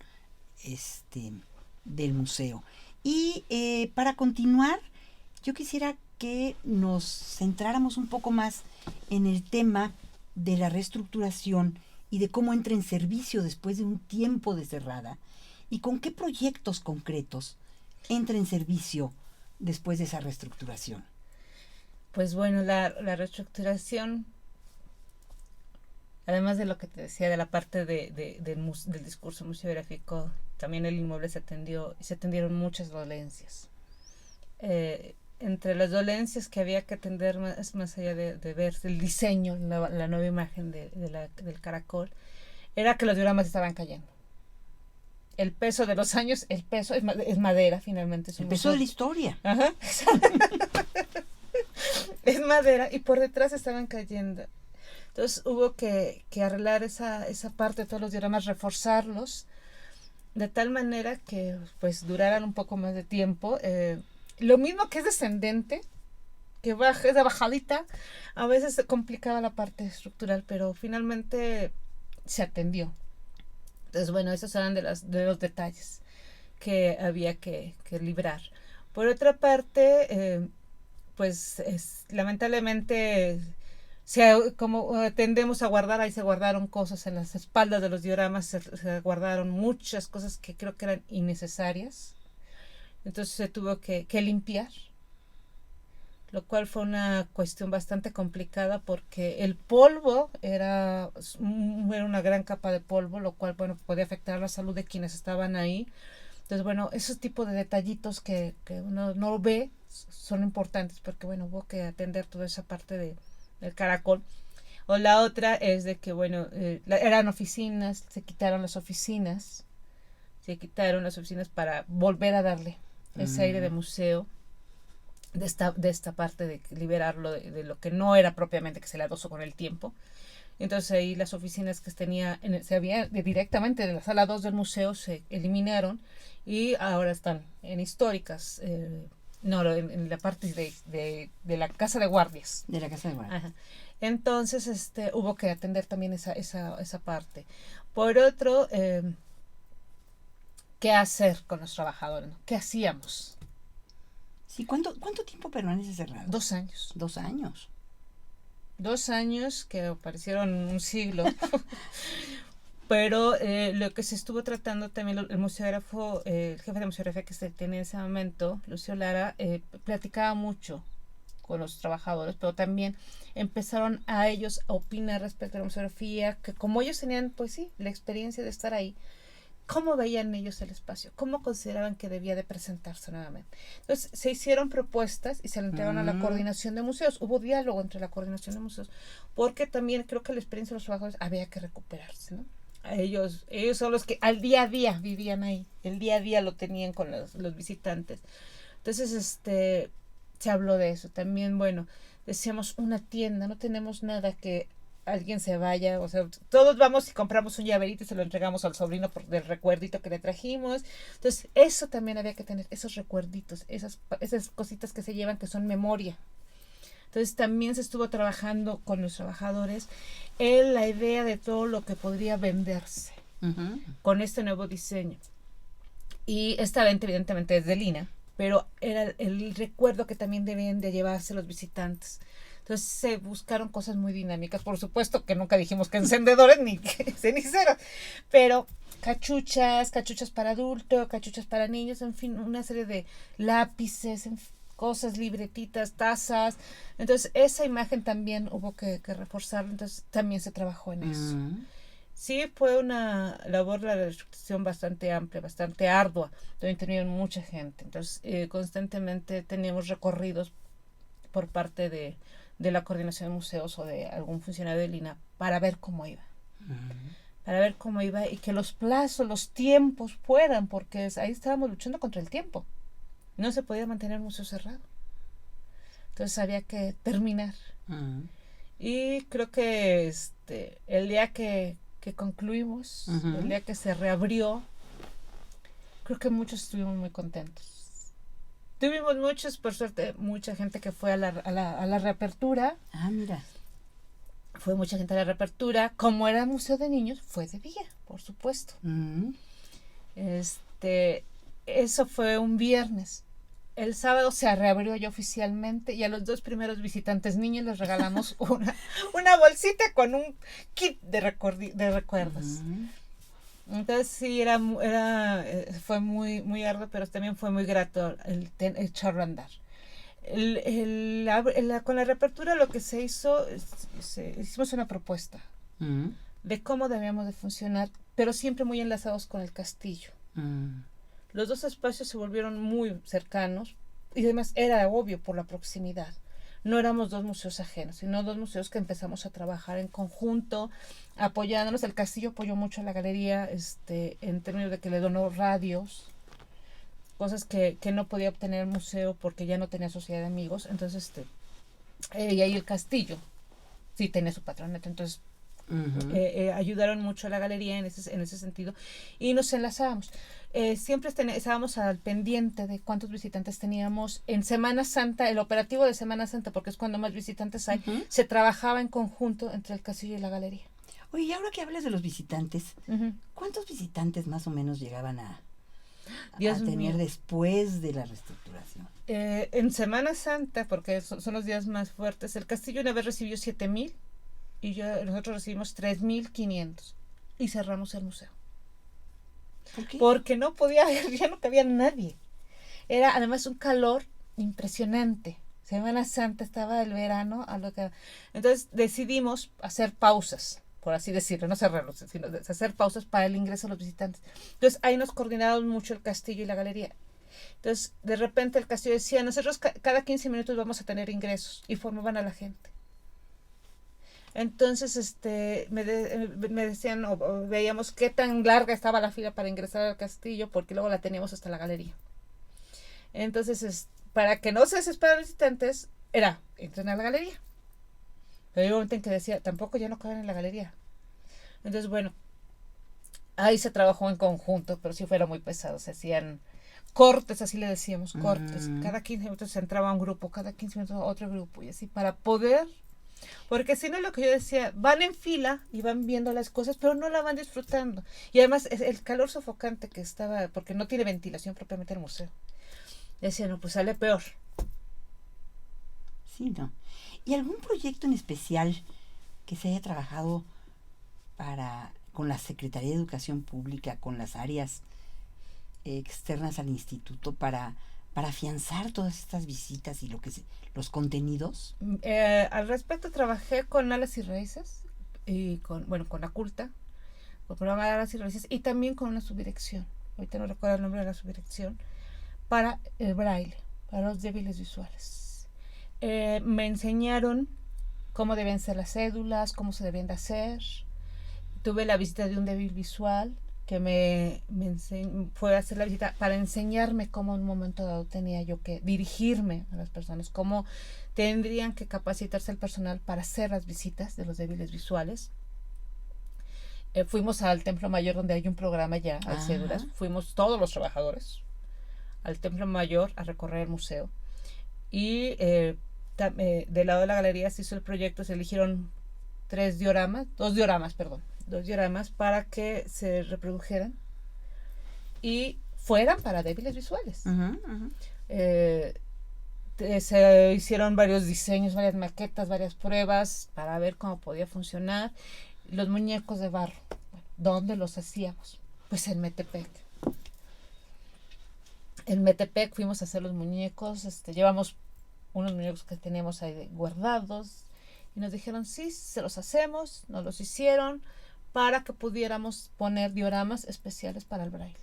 Speaker 3: del museo. Y para continuar, yo quisiera que nos centráramos un poco más en el tema de la reestructuración y de cómo entra en servicio después de un tiempo de cerrada y con qué proyectos concretos entra en servicio después de esa reestructuración.
Speaker 4: Pues bueno, la reestructuración, además de lo que te decía de la parte del discurso museográfico, también el inmueble se atendieron muchas dolencias. Entre las dolencias que había que atender más allá de ver el diseño, la nueva imagen del caracol, era que los dioramas estaban cayendo. El peso de los años, es madera, finalmente.
Speaker 3: El peso de la historia.
Speaker 4: Ajá. Es madera y por detrás estaban cayendo. Entonces hubo que arreglar esa parte de todos los dioramas, reforzarlos de tal manera que pues duraran un poco más de tiempo. Lo mismo que es descendente, que es de bajadita, a veces se complicaba la parte estructural, pero finalmente se atendió. Entonces, bueno, esos eran de los detalles que había que librar. Por otra parte, pues lamentablemente, como tendemos a guardar, ahí se guardaron cosas en las espaldas de los dioramas, se guardaron muchas cosas que creo que eran innecesarias. Entonces se tuvo que limpiar, lo cual fue una cuestión bastante complicada porque el polvo era una gran capa de polvo, lo cual, bueno, podía afectar la salud de quienes estaban ahí. Entonces, bueno, esos tipos de detallitos que uno no ve son importantes porque, bueno, hubo que atender toda esa parte del caracol. O la otra es de que, bueno, eran oficinas, se quitaron las oficinas para volver a darle ese aire de museo. De esta parte de liberarlo de lo que no era propiamente, que se le adosó con el tiempo. Entonces ahí las oficinas que se había directamente de la sala 2 del museo se eliminaron y ahora están en históricas, en la parte de la casa de guardias.
Speaker 3: De la casa de guardias.
Speaker 4: Ajá. Entonces hubo que atender también esa parte. Por otro, ¿qué hacer con los trabajadores? ¿Qué hacíamos?
Speaker 3: Sí, ¿cuánto tiempo permanece cerrado?
Speaker 4: 2 años.
Speaker 3: 2 años.
Speaker 4: 2 años que parecieron un siglo. Pero lo que se estuvo tratando también, el museógrafo, el jefe de museografía que se tenía en ese momento, Lucio Lara, platicaba mucho con los trabajadores, pero también empezaron a ellos a opinar respecto a la museografía, que como ellos tenían, pues sí, la experiencia de estar ahí, cómo veían ellos el espacio, cómo consideraban que debía de presentarse nuevamente. Entonces se hicieron propuestas y se le entregaron a la coordinación de museos. Hubo diálogo entre la coordinación de museos, porque también creo que la experiencia de los trabajadores había que recuperarse, ¿no? Ellos son los que al día a día vivían ahí, el día a día lo tenían con los visitantes. Entonces, se habló de eso. También, bueno, decíamos una tienda, no tenemos nada que alguien se vaya, o sea, todos vamos y compramos un llaverito y se lo entregamos al sobrino del recuerdito que le trajimos. Entonces, eso también había que tener, esos recuerditos, esas cositas que se llevan que son memoria. Entonces también se estuvo trabajando con los trabajadores en la idea de todo lo que podría venderse con este nuevo diseño. Y esta venta evidentemente es de Lina, pero era el recuerdo que también debían de llevarse los visitantes. Entonces se buscaron cosas muy dinámicas. Por supuesto que nunca dijimos que encendedores ni que ceniceros, pero cachuchas para adultos, cachuchas para niños, en fin, una serie de lápices, en fin, cosas, libretitas, tazas. Entonces esa imagen también hubo que reforzarla, entonces también se trabajó en eso. Sí, fue una labor de la distribución bastante amplia, bastante ardua, donde intervinieron mucha gente. Entonces constantemente teníamos recorridos por parte de la coordinación de museos o de algún funcionario de Lina para ver cómo iba. Para ver cómo iba y que los plazos, los tiempos fueran, porque ahí estábamos luchando contra el tiempo. No se podía mantener el museo cerrado. Entonces había que terminar. Y creo que el día que concluimos, el día que se reabrió, creo que muchos estuvimos muy contentos. Tuvimos muchos, por suerte, mucha gente que fue a la reapertura.
Speaker 3: Ah, mira.
Speaker 4: Fue mucha gente a la reapertura. Como era museo de niños, fue de día, por supuesto. Eso fue un viernes. El sábado se reabrió ya oficialmente y a los 2 primeros visitantes niños les regalamos una bolsita con un kit de recuerdos. Entonces sí, fue muy, muy arduo, pero también fue muy grato el echarlo a andar. Con la reapertura lo que se hizo, hicimos una propuesta de cómo debíamos de funcionar, pero siempre muy enlazados con el castillo. Los 2 espacios se volvieron muy cercanos y además era obvio por la proximidad. No éramos 2 museos ajenos, sino 2 museos que empezamos a trabajar en conjunto, apoyándonos. El castillo apoyó mucho a la galería en términos de que le donó radios, cosas que no podía obtener el museo porque ya no tenía sociedad de amigos. Entonces, y ahí el castillo sí tenía su patronato, entonces ayudaron mucho a la galería en ese sentido y nos enlazábamos. Siempre estábamos al pendiente de cuántos visitantes teníamos en Semana Santa, el operativo de Semana Santa, porque es cuando más visitantes hay. Se trabajaba en conjunto entre el castillo y la galería.
Speaker 3: Oye, y ahora que hablas de los visitantes, ¿cuántos visitantes más o menos llegaban a tener después de la reestructuración?
Speaker 4: En Semana Santa, porque son los días más fuertes, el castillo una vez recibió 7,000 y nosotros recibimos 3,500 y cerramos el museo.
Speaker 3: ¿Por qué?
Speaker 4: Porque no podía haber, ya no cabía nadie. Era además un calor impresionante. Semana Santa, estaba el verano. Entonces decidimos hacer pausas, por así decirlo, no cerrarlos, sino hacer pausas para el ingreso de los visitantes. Entonces ahí nos coordinamos mucho el castillo y la galería. Entonces de repente el castillo decía, nosotros cada 15 minutos vamos a tener ingresos, y formaban a la gente. Entonces me decían o veíamos qué tan larga estaba la fila para ingresar al castillo, porque luego la teníamos hasta la galería. Entonces para que no se desesperaran los visitantes, entren a la galería. Pero hay un momento en que decía, tampoco ya no caben en la galería. Entonces bueno, ahí se trabajó en conjunto, pero sí fuera muy pesado. Se hacían cortes, así le decíamos, cortes. Cada 15 minutos se entraba un grupo, cada 15 minutos otro grupo, y así para poder. Porque si no, lo que yo decía, van en fila y van viendo las cosas, pero no la van disfrutando. Y además el calor sofocante que estaba, porque no tiene ventilación propiamente el museo. Decía, no, pues sale peor.
Speaker 3: Sí, ¿no? ¿Y algún proyecto en especial que se haya trabajado con la Secretaría de Educación Pública, con las áreas externas al instituto para afianzar todas estas visitas y los contenidos?
Speaker 4: Al respecto, trabajé con Alas y Raíces y con la CULTA, con el programa de Alas y Raíces, y también con una subdirección, ahorita no recuerdo el nombre de la subdirección, para el braille, para los débiles visuales. Me enseñaron cómo deben ser las cédulas, cómo se deben de hacer. Tuve la visita de un débil visual que fue a hacer la visita para enseñarme cómo en un momento dado tenía yo que dirigirme a las personas, cómo tendrían que capacitarse el personal para hacer las visitas de los débiles visuales. Fuimos al Templo Mayor, donde hay un programa ya, hay cédulas. Fuimos todos los trabajadores al Templo Mayor a recorrer el museo. Y del lado de la galería se hizo el proyecto, se eligieron dos dioramas para que se reprodujeran y fueran para débiles visuales. Se hicieron varios diseños, varias maquetas, varias pruebas para ver cómo podía funcionar. Los muñecos de barro, ¿dónde los hacíamos? Pues en Metepec. En Metepec fuimos a hacer los muñecos, llevamos unos muñecos que teníamos ahí guardados y nos dijeron, sí, se los hacemos, nos los hicieron para que pudiéramos poner dioramas especiales para el braille.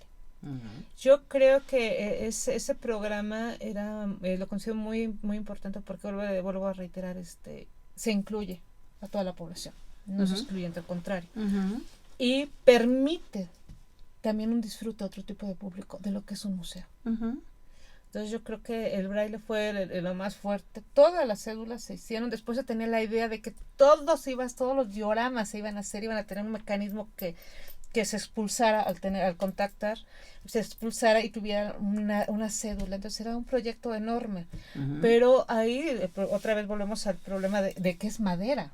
Speaker 4: Yo creo que ese programa lo considero muy, muy importante porque vuelvo a reiterar, se incluye a toda la población, no es excluyente, al contrario. Y permite también un disfrute a otro tipo de público de lo que es un museo. Entonces yo creo que el braille fue lo más fuerte. Todas las cédulas se hicieron. Después se tenía la idea de que todos los dioramas se iban a hacer, iban a tener un mecanismo que se expulsara al contactar, se expulsara y tuviera una cédula. Entonces era un proyecto enorme. Pero ahí otra vez volvemos al problema de que es madera.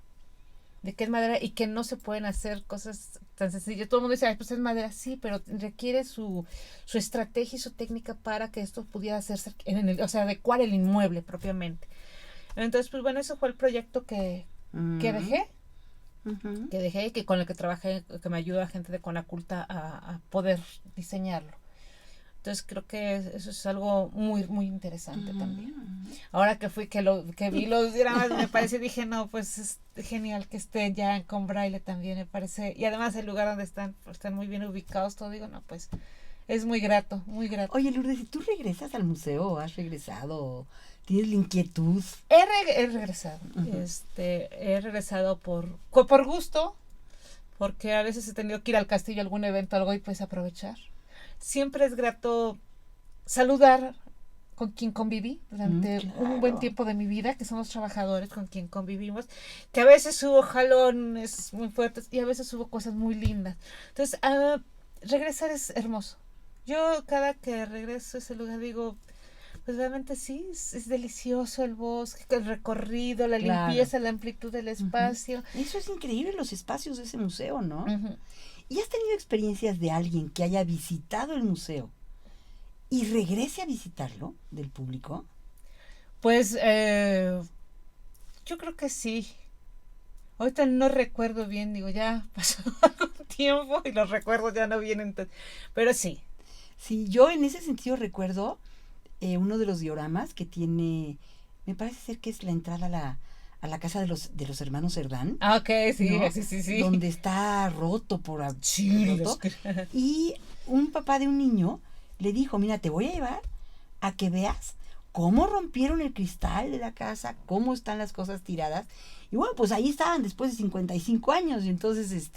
Speaker 4: De que es madera y que no se pueden hacer cosas tan sencillas. Todo el mundo dice, pues es madera, sí, pero requiere su estrategia y su técnica para que esto pudiera hacerse, adecuar el inmueble propiamente. Entonces, pues bueno, eso fue el proyecto que dejé, con el que trabajé, que me ayuda gente de Conaculta a poder diseñarlo. Entonces creo que eso es algo muy, muy interesante también. Ahora que vi los dioramas, me parece, dije, no, pues es genial que estén ya con braille también, me parece. Y además el lugar donde están muy bien ubicados, todo, digo, no, pues es muy grato, muy grato.
Speaker 3: Oye, Lourdes, si tú regresas al museo, ¿has regresado? ¿Tienes la inquietud?
Speaker 4: He regresado. He regresado por gusto, porque a veces he tenido que ir al castillo a algún evento, algo, y pues aprovechar. Siempre es grato saludar con quien conviví durante un buen tiempo de mi vida, que son los trabajadores con quien convivimos, que a veces hubo jalones muy fuertes y a veces hubo cosas muy lindas. Entonces, regresar es hermoso. Yo cada que regreso a ese lugar digo, pues realmente sí, es delicioso el bosque, el recorrido, la limpieza, la amplitud del espacio.
Speaker 3: Eso es increíble, los espacios de ese museo, ¿no? ¿Y has tenido experiencias de alguien que haya visitado el museo y regrese a visitarlo, del público?
Speaker 4: Pues yo creo que sí. Ahorita no recuerdo bien, digo, ya pasó algún tiempo y los recuerdos ya no vienen. Pero sí.
Speaker 3: Sí, yo en ese sentido recuerdo uno de los dioramas que tiene, me parece ser que es la entrada a la casa de los hermanos Cerdán.
Speaker 4: Ah, ok, sí,
Speaker 3: ¿no?
Speaker 4: sí.
Speaker 3: Donde está roto
Speaker 4: Sí,
Speaker 3: roto. Y un papá de un niño le dijo, mira, te voy a llevar a que veas cómo rompieron el cristal de la casa, cómo están las cosas tiradas. Y bueno, pues ahí estaban después de 55 años. Y entonces,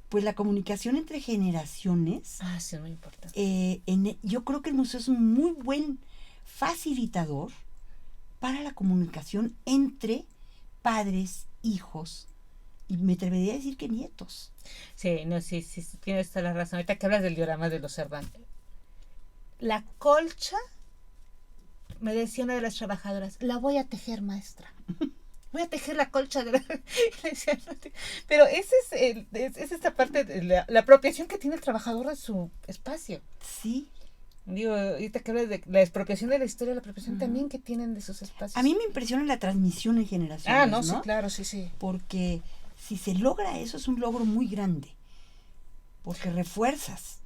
Speaker 3: pues la comunicación entre generaciones.
Speaker 4: Sí, es muy importante.
Speaker 3: Yo creo que el museo es un muy buen facilitador para la comunicación entre padres, hijos, y me atrevería a decir que nietos.
Speaker 4: Sí, no, sí, tienes toda la razón. Ahorita que hablas del diorama de los Cerdán. La colcha, me decía una de las trabajadoras, la voy a tejer, maestra. Voy a tejer la colcha de pero es esta parte de la apropiación que tiene el trabajador de su espacio.
Speaker 3: Sí.
Speaker 4: Digo, ahorita que hablas de la expropiación de la historia, la apropiación también que tienen de sus espacios.
Speaker 3: A mí me impresiona la transmisión en generaciones,
Speaker 4: Ah, no, sí, claro, sí.
Speaker 3: Porque si se logra eso es un logro muy grande, porque refuerzas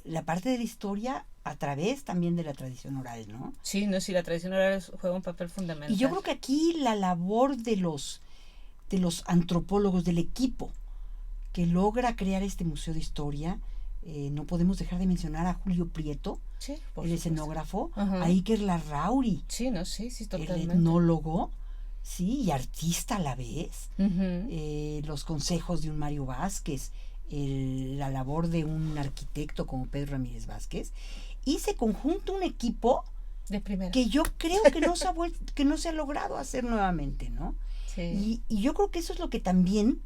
Speaker 3: la parte de la historia a través también de la tradición oral, ¿no?
Speaker 4: Sí, no, sí, la tradición oral juega un papel fundamental.
Speaker 3: Y yo creo que aquí la labor de los antropólogos, del equipo que logra crear este museo de historia, no podemos dejar de mencionar a Julio Prieto,
Speaker 4: sí,
Speaker 3: el escenógrafo,
Speaker 4: Ajá.
Speaker 3: a Iker Larrauri,
Speaker 4: Sí, no, sí, totalmente.
Speaker 3: el etnólogo, sí, y artista a la vez, los consejos de un Mario Vázquez, la labor de un arquitecto como Pedro Ramírez Vázquez, y se conjunta un equipo
Speaker 4: de primera
Speaker 3: que yo creo que no se ha logrado hacer nuevamente, ¿no?
Speaker 4: Sí.
Speaker 3: Y yo creo que eso es lo que también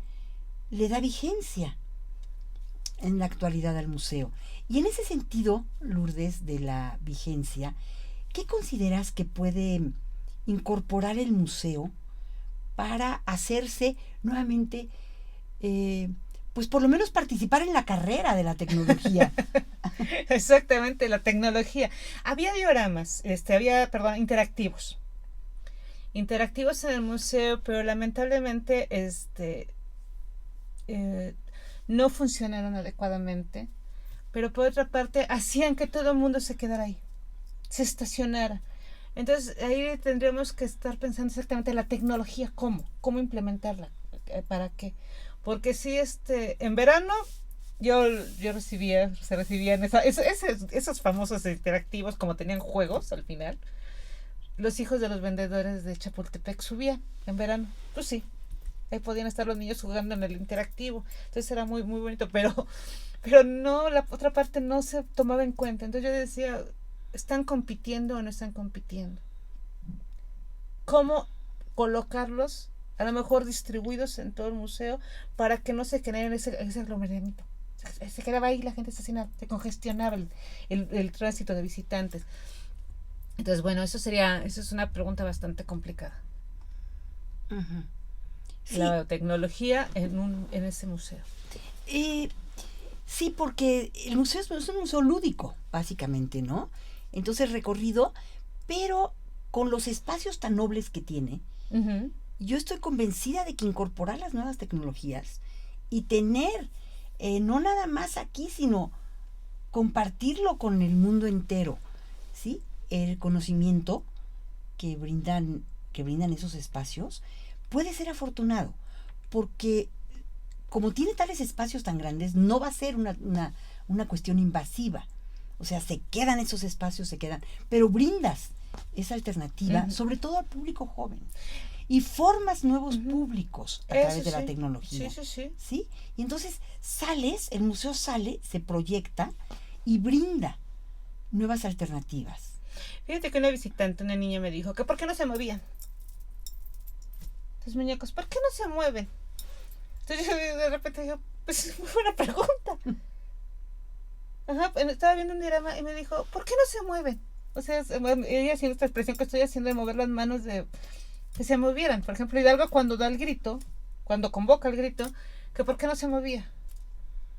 Speaker 3: le da vigencia en la actualidad al museo. Y en ese sentido, Lourdes, de la vigencia, ¿qué consideras que puede incorporar el museo para hacerse nuevamente, pues por lo menos participar en la carrera de la tecnología?
Speaker 4: Exactamente, la tecnología. Había dioramas, interactivos. Interactivos en el museo, pero lamentablemente no funcionaron adecuadamente. Pero por otra parte, hacían que todo el mundo se quedara ahí, se estacionara. Entonces, ahí tendríamos que estar pensando exactamente la tecnología, cómo implementarla, para qué. Porque si en verano se recibían esos famosos interactivos, como tenían juegos al final. Los hijos de los vendedores de Chapultepec subían en verano. Pues sí, ahí podían estar los niños jugando en el interactivo. Entonces era muy, muy bonito, pero no, la otra parte no se tomaba en cuenta. Entonces yo decía, ¿están compitiendo o no están compitiendo? ¿Cómo colocarlos, a lo mejor distribuidos en todo el museo, para que no se generen ese aglomeramiento? Se quedaba ahí la gente estacionada, se congestionaba el tránsito de visitantes. Entonces, bueno, eso es una pregunta bastante complicada.
Speaker 3: Uh-huh. Sí.
Speaker 4: La tecnología en ese museo.
Speaker 3: Sí, porque el museo es un museo lúdico, básicamente, ¿no? Entonces, recorrido, pero con los espacios tan nobles que tiene, uh-huh. Yo estoy convencida de que incorporar las nuevas tecnologías y tener, no nada más aquí, sino compartirlo con el mundo entero, ¿sí? El conocimiento que brindan esos espacios puede ser afortunado, porque como tiene tales espacios tan grandes, no va a ser una cuestión invasiva. O sea, se quedan esos espacios, pero brindas esa alternativa, uh-huh. sobre todo al público joven. Y formas nuevos uh-huh. públicos a través de la tecnología. Sí. Y entonces el museo sale, se proyecta y brinda nuevas alternativas.
Speaker 4: Fíjate que una niña me dijo que ¿por qué no se movían? Los muñecos, ¿por qué no se mueven? Entonces yo de repente digo, pues es muy buena pregunta. Ajá, estaba viendo un diagrama y me dijo, ¿por qué no se mueven? O sea, ella haciendo esta expresión que estoy haciendo de mover las manos, de que se movieran. Por ejemplo, Hidalgo cuando da el grito, cuando convoca el grito, que ¿por qué no se movía?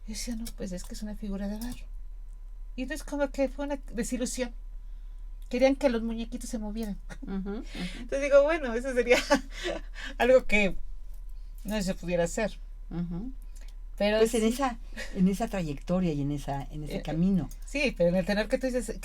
Speaker 4: Y decía, no, pues es que es una figura de barro. Y entonces como que fue una desilusión. Querían que los muñequitos se movieran. Uh-huh, uh-huh. Entonces digo, bueno, eso sería algo que no se pudiera hacer.
Speaker 3: Uh-huh. Pero pues sí. en esa trayectoria y en ese camino.
Speaker 4: Sí, pero en el tener que tú dices,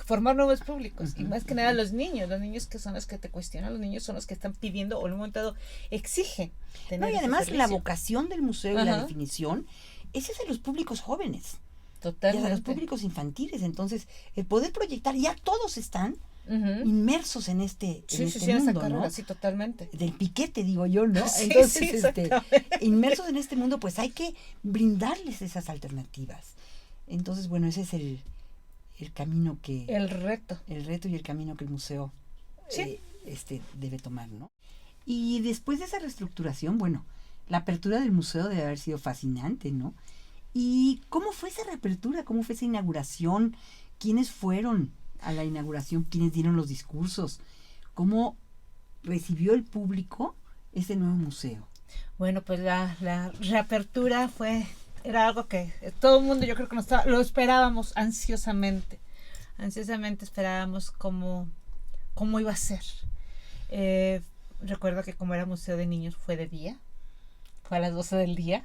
Speaker 4: formar nuevos públicos. Uh-huh, y más que nada los niños que son los que te cuestionan, los niños son los que están pidiendo o en un momento dado exigen.
Speaker 3: No, y además la vocación del museo uh-huh. y la definición es de los públicos jóvenes.
Speaker 4: Totalmente.
Speaker 3: Y de los públicos infantiles. Entonces, el poder proyectar, ya todos están uh-huh. inmersos en este mundo, carrera, ¿no?
Speaker 4: Sí, totalmente.
Speaker 3: Del piquete, digo yo, ¿no?
Speaker 4: Sí,
Speaker 3: entonces, inmersos en este mundo, pues hay que brindarles esas alternativas. Entonces, bueno, ese es el camino que...
Speaker 4: El reto.
Speaker 3: El reto y el camino que el museo debe tomar, ¿no? Y después de esa reestructuración, bueno, la apertura del museo debe haber sido fascinante, ¿no? ¿Y cómo fue esa reapertura? ¿Cómo fue esa inauguración? ¿Quiénes fueron a la inauguración? ¿Quiénes dieron los discursos? ¿Cómo recibió el público ese nuevo museo?
Speaker 4: Bueno, pues la reapertura fue era algo que todo el mundo, yo creo que lo esperábamos ansiosamente. Ansiosamente esperábamos cómo iba a ser. Recuerdo que como era museo de niños fue de día, fue a las 12 del día.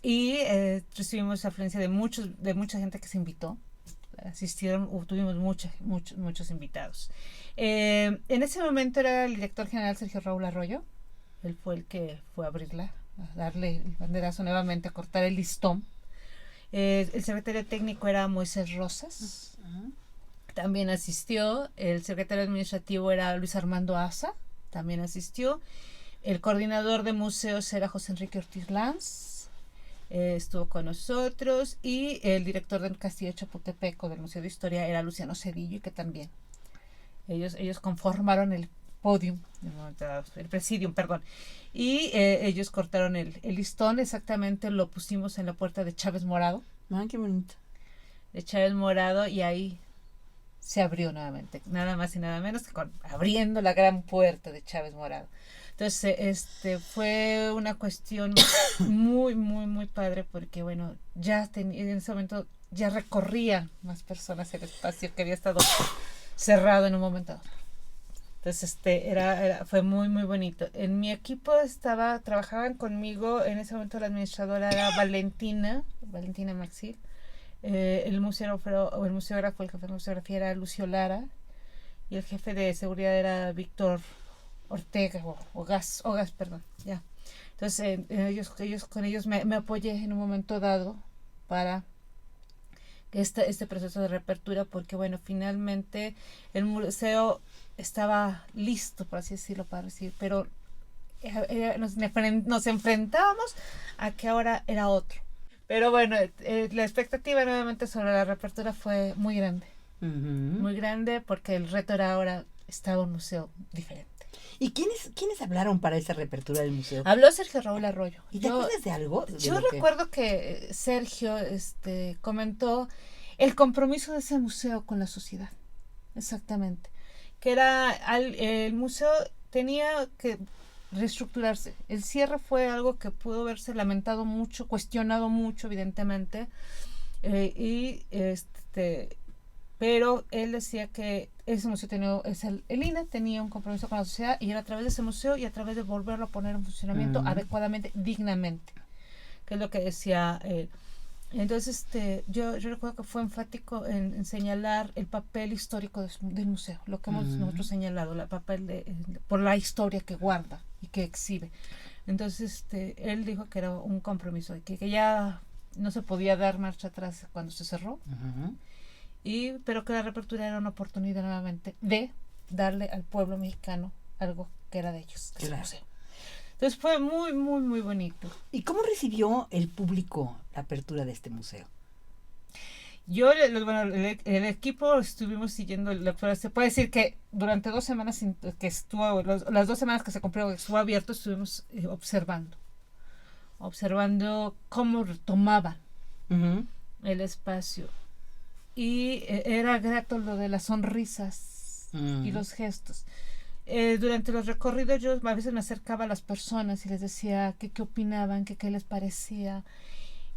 Speaker 4: Y recibimos afluencia de mucha gente que se invitó. Asistieron, tuvimos muchos invitados. En ese momento era el director general Sergio Raúl Arroyo. Él fue el que fue a abrirla, a darle el banderazo nuevamente, a cortar el listón. El secretario técnico era Moisés Rosas. También asistió. El secretario administrativo era Luis Armando Asa. También asistió. El coordinador de museos era José Enrique Ortiz Lanz. Estuvo con nosotros. Y el director del Castillo de Chapultepec, del Museo de Historia, era Luciano Cedillo, y que también ellos conformaron el podium, el presidium, perdón. Y ellos cortaron el listón, exactamente lo pusimos en la puerta de Chávez Morado.
Speaker 3: Ah, qué bonito.
Speaker 4: De Chávez Morado, y ahí se abrió nuevamente, nada más y nada menos que abriendo la gran puerta de Chávez Morado. Entonces, fue una cuestión muy, muy, muy padre, porque bueno, en ese momento ya recorrían más personas el espacio que había estado cerrado en un momento dado. Entonces, fue muy, muy bonito. En mi equipo trabajaban conmigo, en ese momento la administradora era Valentina Maxil. El museógrafo, el jefe de museografía era Lucio Lara, y el jefe de seguridad era Víctor Ortega, Ogas, perdón, ya. Entonces, con ellos me apoyé en un momento dado para este proceso de reapertura, porque bueno, finalmente el museo estaba listo, por así decirlo, para recibir, pero nos enfrentábamos a que ahora era otro. Pero bueno, la expectativa nuevamente sobre la reapertura fue muy grande. Muy grande, porque el reto era ahora estaba un museo diferente.
Speaker 3: ¿Y quiénes hablaron para esa reapertura del museo?
Speaker 4: Habló Sergio Raúl Arroyo.
Speaker 3: ¿Y te acuerdas de algo?
Speaker 4: Yo recuerdo que Sergio comentó el compromiso de ese museo con la sociedad. Exactamente. Que era el museo tenía que reestructurarse. El cierre fue algo que pudo haberse lamentado mucho, cuestionado mucho, evidentemente. Pero él decía que ese museo el INA tenía un compromiso con la sociedad, y era a través de ese museo y a través de volverlo a poner en funcionamiento adecuadamente, dignamente, que es lo que decía él. Entonces, yo recuerdo que fue enfático en señalar el papel histórico del museo, lo que hemos nosotros señalado, el papel por la historia que guarda y que exhibe. Entonces, él dijo que era un compromiso, que ya no se podía dar marcha atrás cuando se cerró. Pero que la reapertura era una oportunidad nuevamente de darle al pueblo mexicano algo que era de ellos, que es el museo. Entonces fue muy, muy, muy bonito.
Speaker 3: ¿Y cómo recibió el público la apertura de este museo?
Speaker 4: El equipo estuvimos siguiendo, se puede decir que durante 2 semanas que estuvo, las 2 semanas que se cumplió, que estuvo abierto, estuvimos observando cómo retomaban el espacio. Y era grato lo de las sonrisas y los gestos. Durante los recorridos yo a veces me acercaba a las personas y les decía qué opinaban, qué les parecía.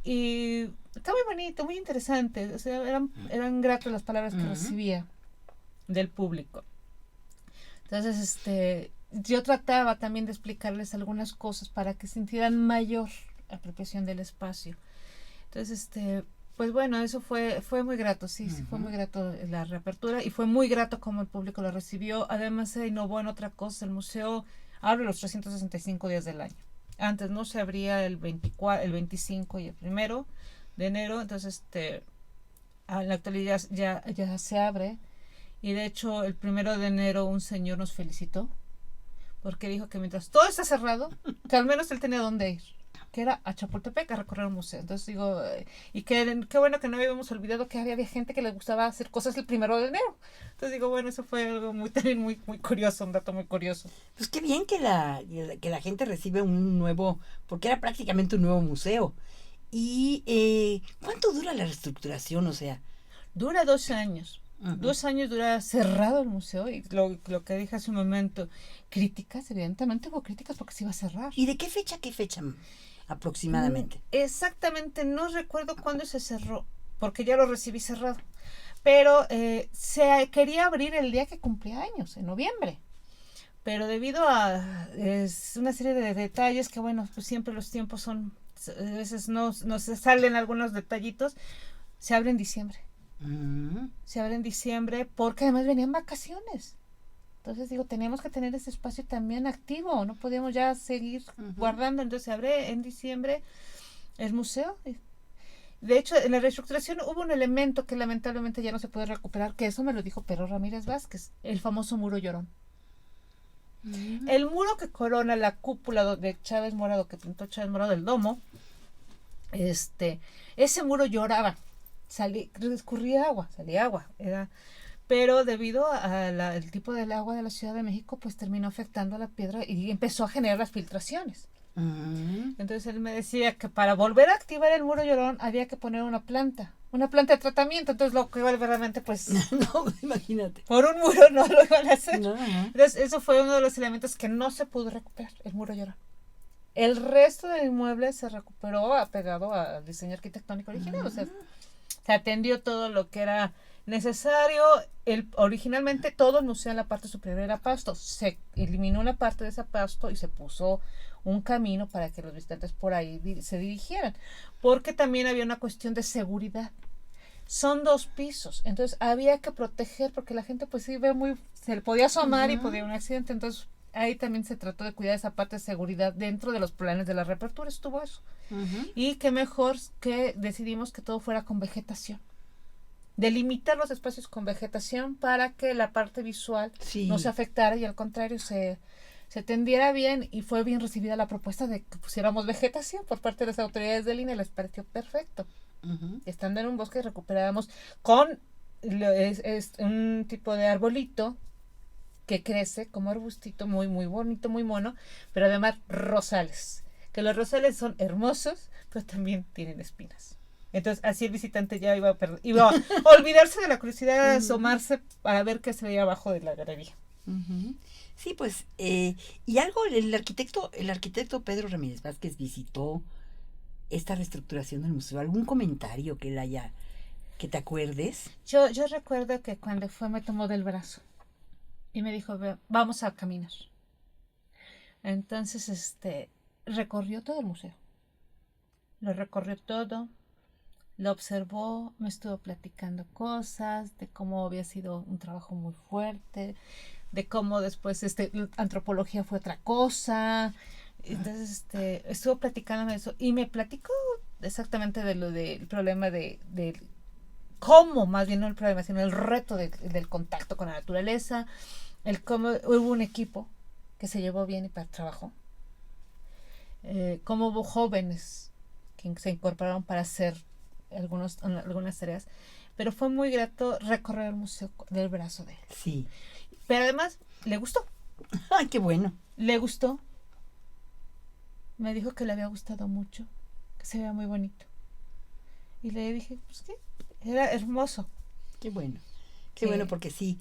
Speaker 4: Y está muy bonito, muy interesante. O sea, eran gratas las palabras que recibía del público. Entonces, yo trataba también de explicarles algunas cosas para que sintieran mayor apropiación del espacio. Entonces, pues bueno, eso fue muy grato, sí, fue muy grato la reapertura, y fue muy grato cómo el público lo recibió. Además se innovó en otra cosa, el museo abre los 365 días del año. Antes no se abría el 25 y el 1 de enero, entonces en la actualidad ya se abre, y de hecho el 1 de enero un señor nos felicitó, porque dijo que mientras todo está cerrado, que al menos él tenía dónde ir, que era a Chapultepec a recorrer un museo. Entonces digo, y qué bueno que no habíamos olvidado que había gente que le gustaba hacer cosas el 1 de enero. Entonces digo, bueno, eso fue algo también muy, muy curioso, un dato muy curioso.
Speaker 3: Pues qué bien que la gente recibe un nuevo, porque era prácticamente un nuevo museo. ¿Y cuánto dura la reestructuración? O sea,
Speaker 4: dura 2 años. 2 años dura cerrado el museo, y lo que dije hace un momento, críticas, evidentemente hubo críticas porque se iba a cerrar.
Speaker 3: ¿Y de qué fecha aproximadamente.
Speaker 4: Exactamente, no recuerdo cuándo se cerró, porque ya lo recibí cerrado. Pero se quería abrir el día que cumplía años, en noviembre. Pero debido a una serie de detalles que, bueno, pues siempre los tiempos son, a veces no se salen algunos detallitos, se abre en diciembre. Se abre en diciembre porque además venían vacaciones. Entonces digo, teníamos que tener ese espacio también activo, no podíamos ya seguir guardando. Entonces se abre en diciembre el museo. De hecho, en la reestructuración hubo un elemento que lamentablemente ya no se puede recuperar, que eso me lo dijo Pedro Ramírez Vázquez, el famoso muro llorón. El muro que corona la cúpula de Chávez Morado, que pintó Chávez Morado, del domo, ese muro lloraba, escurría agua, salía agua, pero debido al tipo del agua de la Ciudad de México, pues terminó afectando a la piedra y empezó a generar las filtraciones. Entonces él me decía que para volver a activar el muro llorón había que poner una planta de tratamiento. Entonces lo que iba realmente, pues
Speaker 3: No, imagínate.
Speaker 4: por un muro no lo iban a hacer.
Speaker 3: No.
Speaker 4: Entonces eso fue uno de los elementos que no se pudo recuperar, el muro llorón. El resto del inmueble se recuperó apegado al diseño arquitectónico original. O sea, se atendió todo lo que era necesario. Originalmente todo el museo en la parte superior era pasto. Se eliminó una parte de ese pasto y se puso un camino para que los visitantes por ahí se dirigieran, porque también había una cuestión de seguridad. Son 2 pisos, entonces había que proteger, porque la gente pues sí ve se le podía asomar y podía haber un accidente. Entonces ahí también se trató de cuidar esa parte de seguridad dentro de los planes de la reapertura, estuvo eso. Y qué mejor que decidimos que todo fuera con vegetación, delimitar los espacios con vegetación para que la parte visual no se afectara y al contrario se tendiera bien. Y fue bien recibida la propuesta de que pusiéramos vegetación por parte de las autoridades del INE. Les pareció perfecto. Estando en un bosque recuperábamos con un tipo de arbolito que crece como arbustito muy muy bonito, muy mono, pero además rosales, que los rosales son hermosos, pero también tienen espinas. Entonces así el visitante ya iba a olvidarse de la curiosidad de asomarse para ver qué se veía abajo de la galería.
Speaker 3: Sí, pues, y algo, el arquitecto Pedro Ramírez Vázquez visitó esta reestructuración del museo. ¿Algún comentario que que te acuerdes?
Speaker 4: Yo recuerdo que cuando fue me tomó del brazo y me dijo, vamos a caminar. Entonces, recorrió todo el museo. Lo recorrió todo, lo observó, me estuvo platicando cosas de cómo había sido un trabajo muy fuerte, de cómo después antropología fue otra cosa. Entonces estuvo platicándome eso y me platicó exactamente de lo del problema de cómo, más bien no el problema, sino el reto del contacto con la naturaleza, el cómo hubo un equipo que se llevó bien y trabajó, cómo hubo jóvenes que se incorporaron para hacer algunas tareas, pero fue muy grato recorrer el museo del brazo de él.
Speaker 3: Sí.
Speaker 4: Pero además, le gustó.
Speaker 3: ¡Ay, qué bueno!
Speaker 4: Le gustó. Me dijo que le había gustado mucho, que se veía muy bonito. Y le dije, pues qué, era hermoso.
Speaker 3: Qué bueno. Qué bueno, porque sí,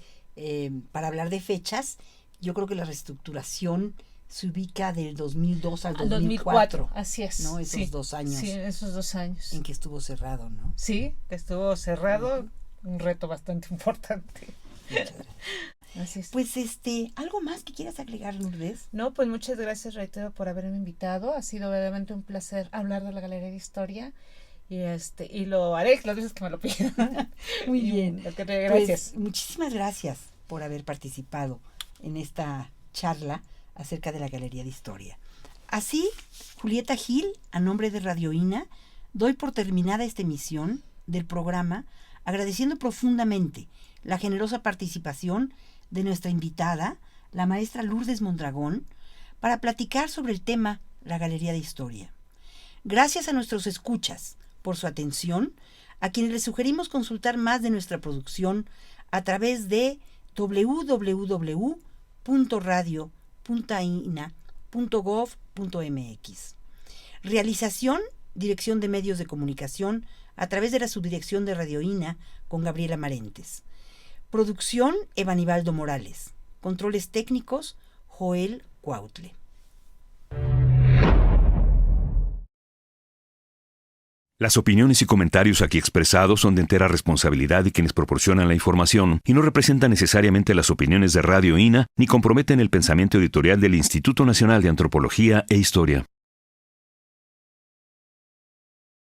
Speaker 3: para hablar de fechas, yo creo que la reestructuración se ubica del 2002 al 2004.
Speaker 4: Así es.
Speaker 3: ¿No? Esos 2 años.
Speaker 4: Sí, esos 2 años.
Speaker 3: En que estuvo cerrado, ¿no?
Speaker 4: Sí, que estuvo cerrado. Un reto bastante importante. Así es.
Speaker 3: Pues ¿algo más que quieras agregar, Lourdes?
Speaker 4: No, pues muchas gracias, reitero, por haberme invitado. Ha sido verdaderamente un placer hablar de la Galería de Historia. Y lo haré las veces que me lo pidan.
Speaker 3: Muy bien.
Speaker 4: Gracias.
Speaker 3: Pues, muchísimas gracias por haber participado en esta charla acerca de la Galería de Historia. Así, Julieta Gil, a nombre de Radio INA, doy por terminada esta emisión del programa, agradeciendo profundamente la generosa participación de nuestra invitada, la maestra Lourdes Mondragón, para platicar sobre el tema la Galería de Historia. Gracias a nuestros escuchas por su atención, a quienes les sugerimos consultar más de nuestra producción a través de www.radio.ina.gov.mx. Realización, Dirección de Medios de Comunicación, a través de la Subdirección de Radio INA con Gabriela Marentes. Producción, Evanibaldo Morales. Controles técnicos, Joel Cuautle.
Speaker 1: Las opiniones y comentarios aquí expresados son de entera responsabilidad de quienes proporcionan la información y no representan necesariamente las opiniones de Radio INA ni comprometen el pensamiento editorial del Instituto Nacional de Antropología e Historia.